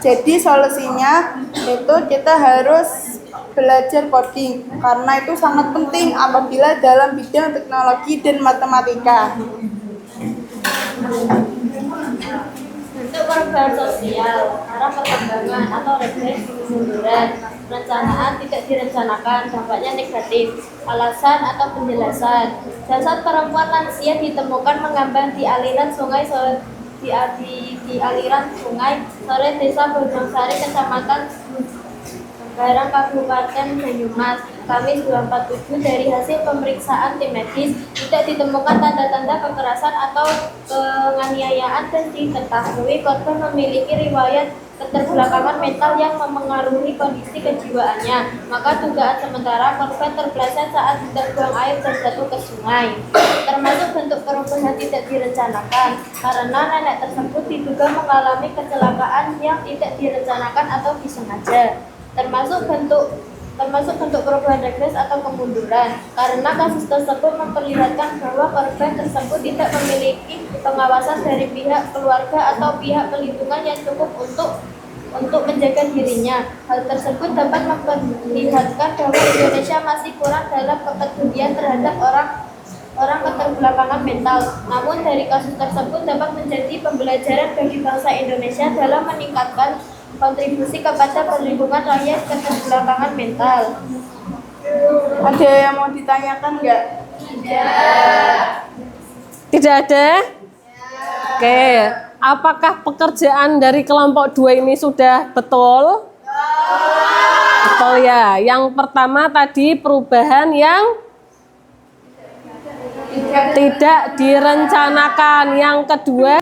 B: Jadi solusinya itu kita harus belajar coding karena itu sangat penting apabila dalam bidang teknologi dan matematika.
G: Bentuk perubahan sosial, arah perkembangan atau regresi kemunduran, perencanaan tidak direncanakan, dampaknya negatif, alasan atau penjelasan. Jasad perempuan lansia ditemukan mengambang di aliran sungai di aliran sungai sore desa Bojongsari, kecamatan Barang, Kabupaten Banyumas, Kamis 247. Dari hasil pemeriksaan tim medis tidak ditemukan tanda-tanda kekerasan atau penganiayaan dan diketahui korban memiliki riwayat keterbelakangan mental yang memengaruhi kondisi kejiwaannya. Maka dugaan sementara korban terpeleset saat terbuang air dan jatuh ke sungai. Termasuk bentuk perubahan tidak direncanakan karena nenek tersebut diduga mengalami kecelakaan yang tidak direncanakan atau disengaja. Termasuk bentuk perubahan regres atau kemunduran karena kasus tersebut memperlihatkan bahwa korban tersebut tidak memiliki pengawasan dari pihak keluarga atau pihak pelindungan yang cukup untuk menjaga dirinya. Hal tersebut dapat memperlihatkan bahwa Indonesia masih kurang dalam kepedulian terhadap orang keterbelakangan mental. Namun dari kasus tersebut dapat menjadi pembelajaran bagi bangsa Indonesia dalam meningkatkan kontribusi kepada perlindungan rakyat keterbelakangan mental.
B: Ada yang mau ditanyakan nggak?
A: Tidak ada? Oke, apakah pekerjaan dari kelompok 2 ini sudah betul? Betul ya. Yang pertama tadi perubahan yang tidak direncanakan. Yang kedua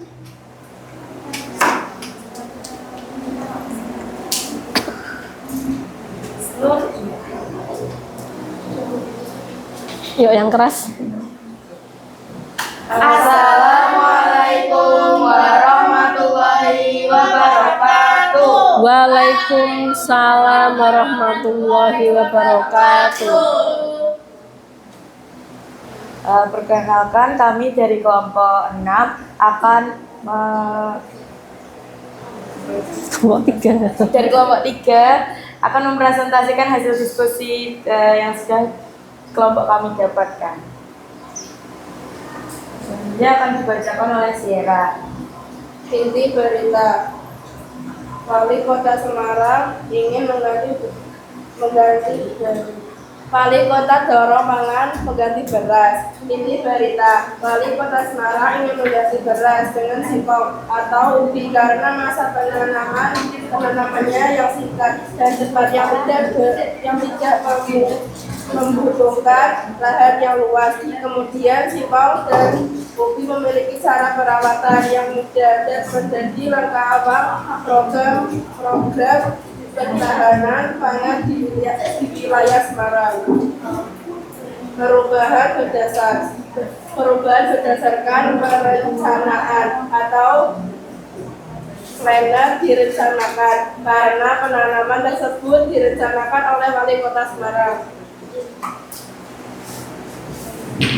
A: yuk yang keras.
B: Assalamualaikum warahmatullahi wabarakatuh.
A: Waalaikumsalam warahmatullahi wabarakatuh.
C: Perkenalkan, kami dari kelompok 6 akan dari kelompok 3 akan mempresentasikan hasil diskusi yang sudah kelompok kami dapatkan. Selanjutnya akan dibacakan oleh Sierra.
B: Inti berita. Wali Kota Semarang ingin mengganti Wali Kota dorong pangan mengganti beras. Inti berita. Wali Kota Semarang ingin mengganti beras dengan singkong atau ubi karena masa penanamannya yang singkat dan cepat yang tidak membutuhkan lahan yang luas. Kemudian singkong dan ubi memiliki cara perawatan yang mudah dan menjadi langkah awal program ketahanan pangan di wilayah Semarang. Perubahan berdasarkan perencanaan atau planner direncanakan karena penanaman tersebut direncanakan oleh Wali Kota Semarang.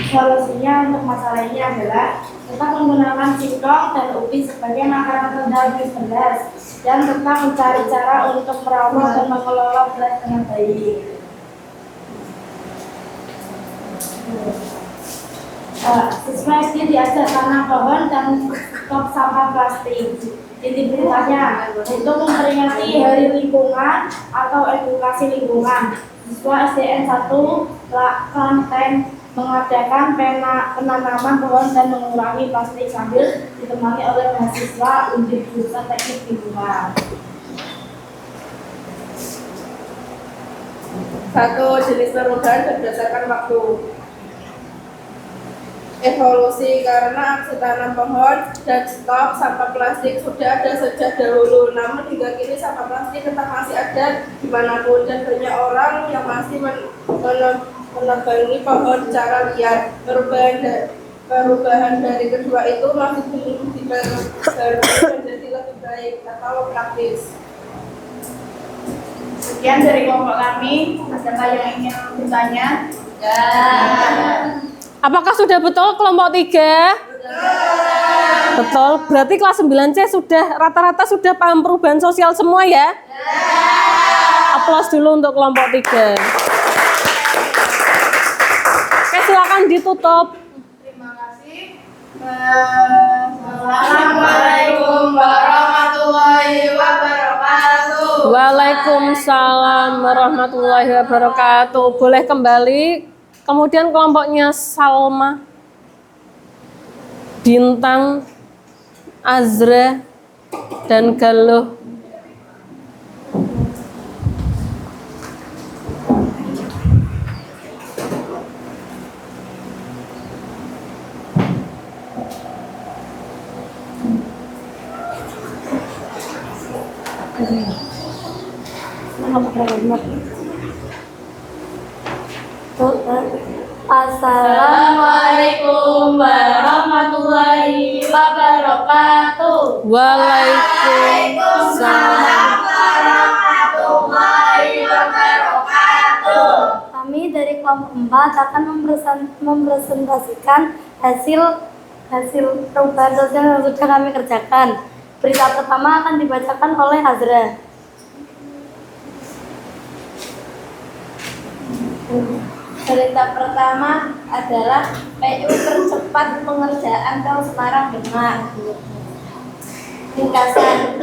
H: Solusinya untuk masalah ini adalah tetap menggunakan singkong dan ubi sebagai makanan rendah beras dan tetap mencari cara untuk merawat dan mengelola beras dengan baik. Siswa SD diajar tanam pohon dan stop sampah plastik. Inti beritanya untuk memperingati Hari Lingkungan atau Edukasi Lingkungan, siswa SDN 1 Klaten mengadakan penanaman pohon dan mengurangi plastik sambil ditemani oleh mahasiswa Undip Jurusan Teknik Lingkungan.
B: 1. Jenis perubahan berdasarkan waktu. Evolusi karena aksi tanam pohon dan stok sampah plastik sudah ada sejak dahulu, namun hingga kini sampah plastik tetap masih ada dimanapun dan banyak orang yang masih menebangi pohon secara liar. Perubahan dari kedua itu masih belum diperbarui menjadi lebih baik atau praktis.
H: Sekian dari kelompok kami. Adakah yang ingin bertanya?
A: Apakah sudah betul kelompok 3? Betul. Berarti kelas 9C sudah rata-rata sudah paham perubahan sosial semua ya? Aplaus dulu untuk kelompok 3. Oke, silakan ditutup.
B: Terima kasih. Assalamualaikum warahmatullahi wabarakatuh.
A: Waalaikumsalam warahmatullahi wabarakatuh. Boleh kembali. Kemudian kelompoknya Salma, Bintang, Azra, dan Galuh.
G: Assalamualaikum warahmatullahi wabarakatuh.
A: Waalaikumsalam
G: warahmatullahi wabarakatuh. Kami dari kelompok 4 akan mempresentasikan hasil perubahan sosial yang sudah kami kerjakan. Berita pertama akan dibacakan oleh Azra. Berita pertama adalah PU percepat pengerjaan Tol Semarang Demak. Ringkasan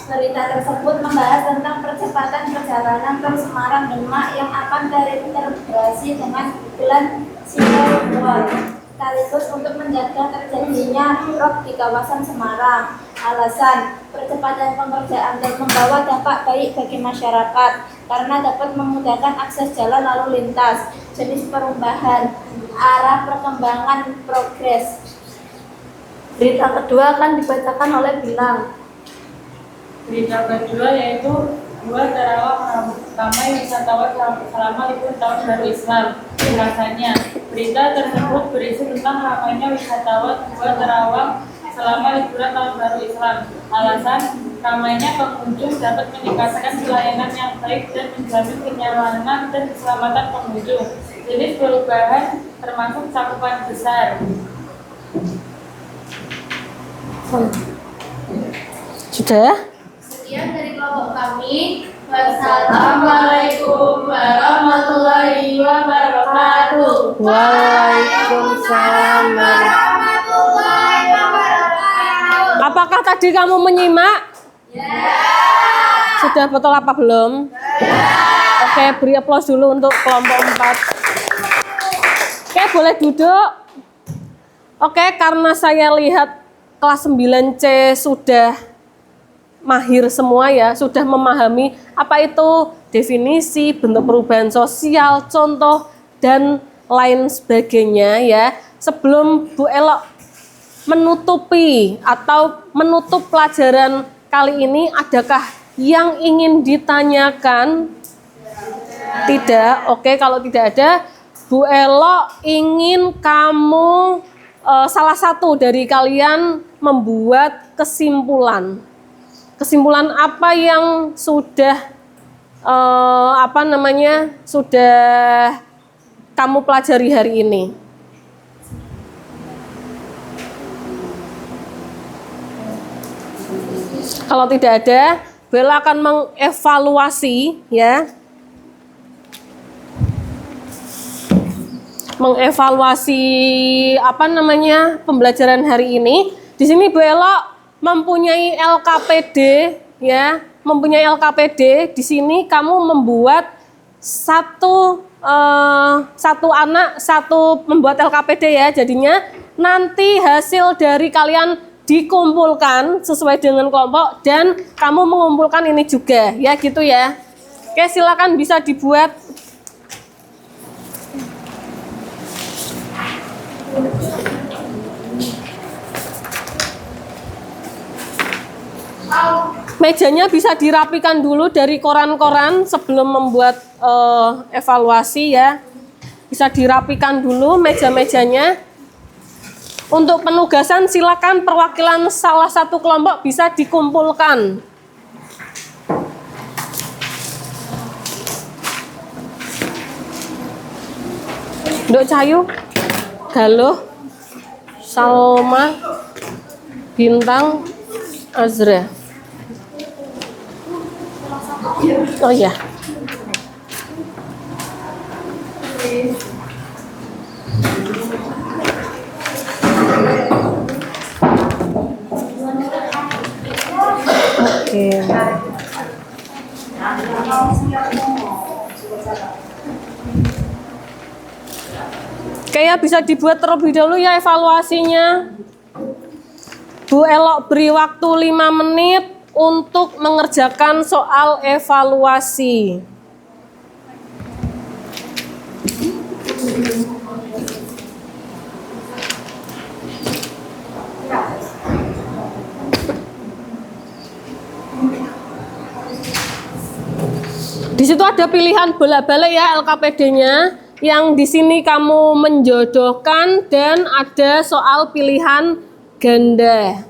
G: berita tersebut membahas tentang percepatan perjalanan Tol Semarang Demak yang akan terintegrasi dengan bulan Sidoarjo, sekaligus untuk menjaga terjadinya rop di kawasan Semarang. Alasan percepatan pengerjaan dan membawa dampak baik bagi masyarakat karena dapat memudahkan akses jalan lalu lintas. Jenis perubahan, arah perkembangan, progres. Berita kedua akan dibacakan oleh Bilang.
C: Berita kedua yaitu 2 Terawak ramai wisatawan selama libur tahun baru Islam. Ulasannya, berita tersebut berisi tentang ramainya wisatawan 2 Terawak selama liburan tahun baru Islam. Alasan, ramainya pengunjung dapat meningkatkan pelayanan yang baik dan menjamin kenyamanan dan keselamatan pengunjung. Jenis perubahan termasuk cakupan besar.
A: Sudah?
G: Sekian dari kelompok kami. Wassalamualaikum warahmatullahi wabarakatuh.
A: Waalaikumsalam.
G: Warahmatullahi wabarakatuh.
A: Apakah tadi kamu menyimak? Sudah betul apa belum? Oke, beri aplaus dulu untuk kelompok 4. Oke, boleh duduk. Oke, karena saya lihat kelas 9C sudah mahir semua ya, sudah memahami apa itu definisi, bentuk perubahan sosial, contoh, dan lain sebagainya ya. Sebelum Bu Elok menutupi atau menutup pelajaran kali ini, adakah yang ingin ditanyakan? Tidak. Oke, kalau tidak ada, Bu Elok ingin kamu salah satu dari kalian membuat kesimpulan. Kesimpulan apa yang sudah sudah kamu pelajari hari ini? Kalau tidak ada, Bella akan mengevaluasi ya. Mengevaluasi pembelajaran hari ini. Di sini Bu Elok mempunyai LKPD ya, mempunyai LKPD. Di sini kamu membuat satu membuat LKPD ya. Jadinya nanti hasil dari kalian dikumpulkan sesuai dengan kelompok dan kamu mengumpulkan ini juga ya, gitu ya. Oke, silakan bisa dibuat. Mejanya bisa dirapikan dulu dari koran-koran sebelum membuat evaluasi ya. Bisa dirapikan dulu meja-mejanya. Untuk penugasan silakan perwakilan salah satu kelompok bisa dikumpulkan. Nduk Cayu, Galuh, Salma, Bintang, Azra. Oh iya. Oke. Kayak bisa dibuat terlebih dahulu ya evaluasinya. Bu Elok beri waktu 5 menit untuk mengerjakan soal evaluasi. Di situ ada pilihan bolak-balik ya LKPD-nya. Yang di sini kamu menjodohkan dan ada soal pilihan ganda.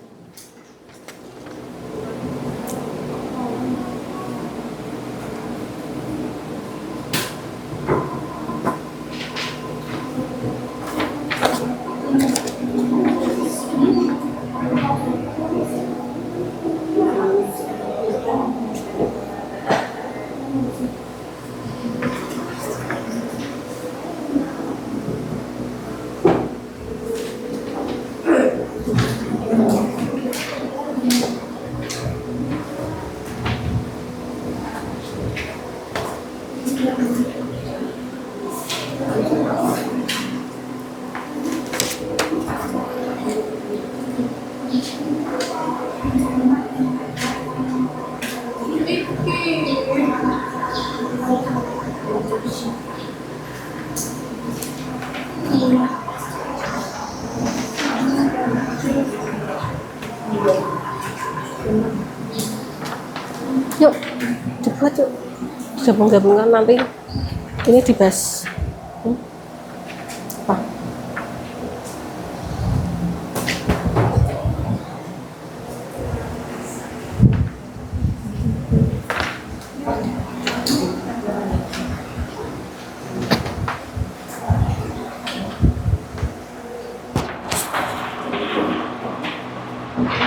A: Yuk, dibuat yuk. Gabung-gabungan nanti ini dibahas. Apa?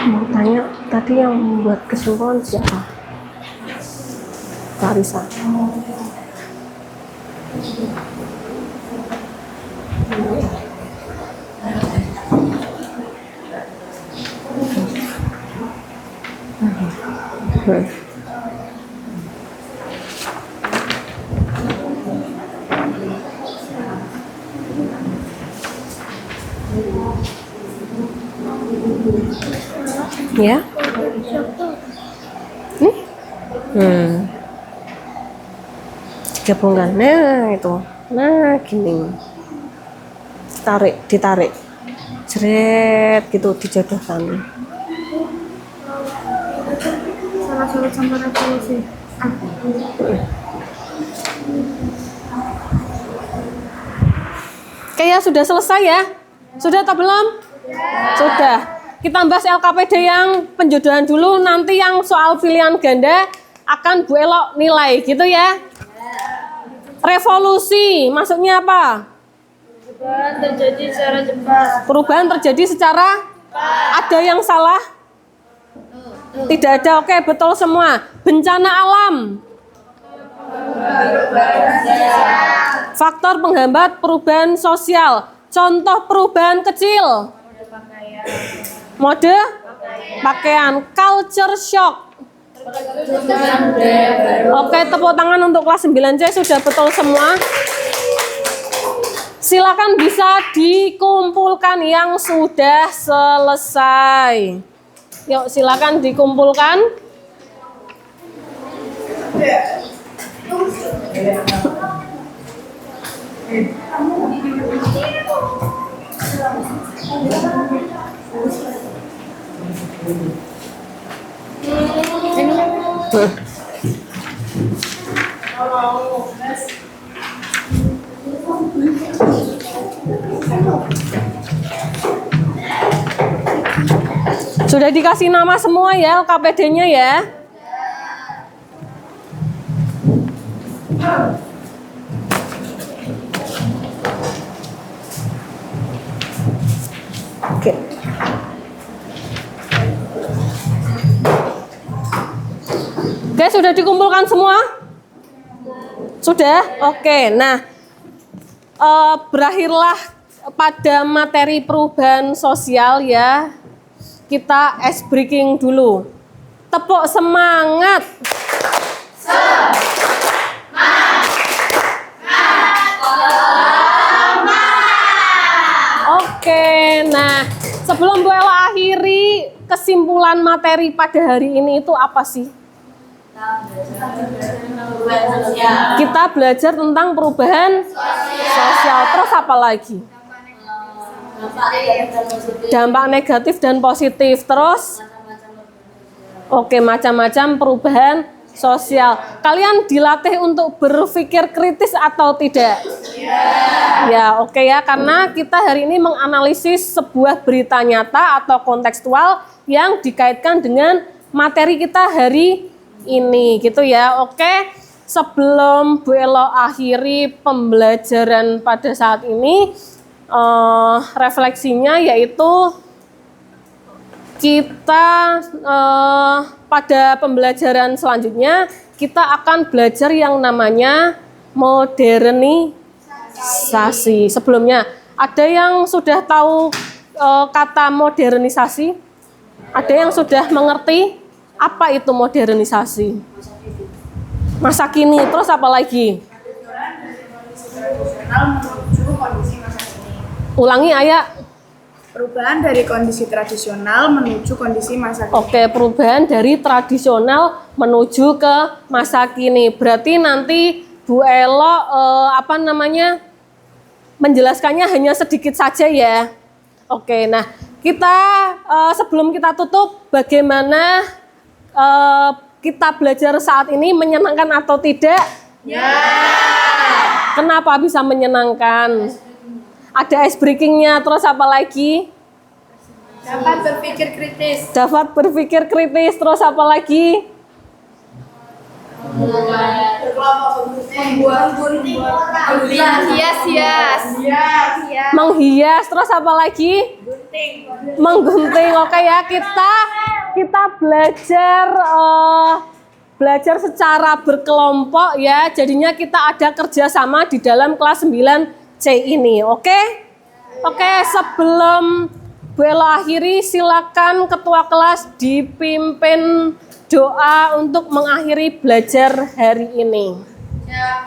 A: Mau tanya, tadi yang membuat kesimpulan siapa? Clarissa. Ya? Gabungan, nah itu, nah gini, ditarik, jeret gitu, dijodohkan.
H: Salah satu contoh revolusi.
A: Kayak sudah selesai ya? Sudah atau belum? Sudah. Kita bahas LKPD yang penjodohan dulu, nanti yang soal pilihan ganda akan Bu Elok nilai, gitu ya? Revolusi, maksudnya apa?
G: Perubahan terjadi secara cepat.
A: Perubahan terjadi secara ada yang salah? Tidak ada, oke, betul semua. Bencana alam. Faktor penghambat perubahan sosial. Contoh perubahan kecil. Mode pakaian. Culture shock. Oke, tepuk tangan untuk kelas 9C sudah betul semua. Silakan bisa dikumpulkan yang sudah selesai. Yuk, silakan dikumpulkan. Sudah dikasih nama semua ya LKPD-nya ya. Oke. Oke, sudah dikumpulkan semua? Sudah? Oke, nah berakhirlah pada materi perubahan sosial ya. Kita ice breaking dulu. Tepuk semangat. Oke, nah sebelum Bu Ella akhiri, kesimpulan materi pada hari ini itu apa sih? Kita belajar tentang perubahan sosial. Terus apa lagi? Dampak negatif dan positif. Terus? Oke, macam-macam perubahan sosial. Kalian dilatih untuk berpikir kritis atau tidak? Ya, oke ya. Karena kita hari ini menganalisis sebuah berita nyata atau kontekstual yang dikaitkan dengan materi kita hari ini, gitu ya. Oke, sebelum Bu Elo akhiri pembelajaran pada saat ini, refleksinya yaitu kita pada pembelajaran selanjutnya kita akan belajar yang namanya modernisasi. Sebelumnya, ada yang sudah tahu kata modernisasi? Ada yang sudah mengerti apa itu modernisasi? Masa kini, terus apa lagi? Ulangi Ayah.
B: Perubahan dari kondisi tradisional menuju kondisi masa kini.
A: Oke, perubahan dari tradisional menuju ke masa kini. Berarti nanti Bu Elo menjelaskannya hanya sedikit saja ya. Oke, nah kita sebelum kita tutup, bagaimana kita belajar saat ini, menyenangkan atau tidak? Ya. Kenapa bisa menyenangkan? Ada ice breaking-nya, terus apa lagi?
B: Dapat berpikir kritis.
A: Dapat berpikir kritis, terus apa lagi? Menghias, terus apa lagi? Menggunting. Oke ya, kita belajar secara berkelompok ya. Jadinya kita ada kerjasama di dalam kelas 9C ini. Oke, sebelum Bu Elo akhiri, silakan ketua kelas dipimpin doa untuk mengakhiri belajar hari ini.
E: Ya,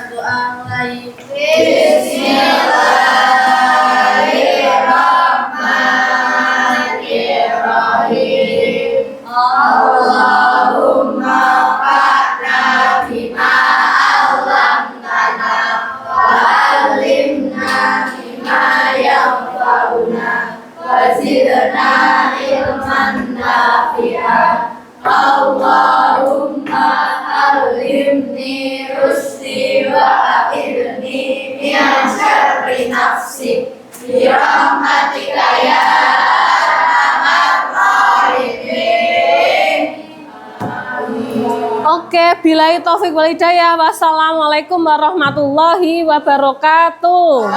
E: doa mulai. Bismillahirrahmanirrahim. Allahumma fa'na bima 'allamtana wa 'allimna bima yanfa'una wa zidna ilman nafi'an. Allahumma allimni rusdi wa a'idni min syarri nafsi bi rahmatika ya arhamar rahimin.
A: Oke, billahi taufik wal hidayah. Wassalamualaikum warahmatullahi wabarakatuh.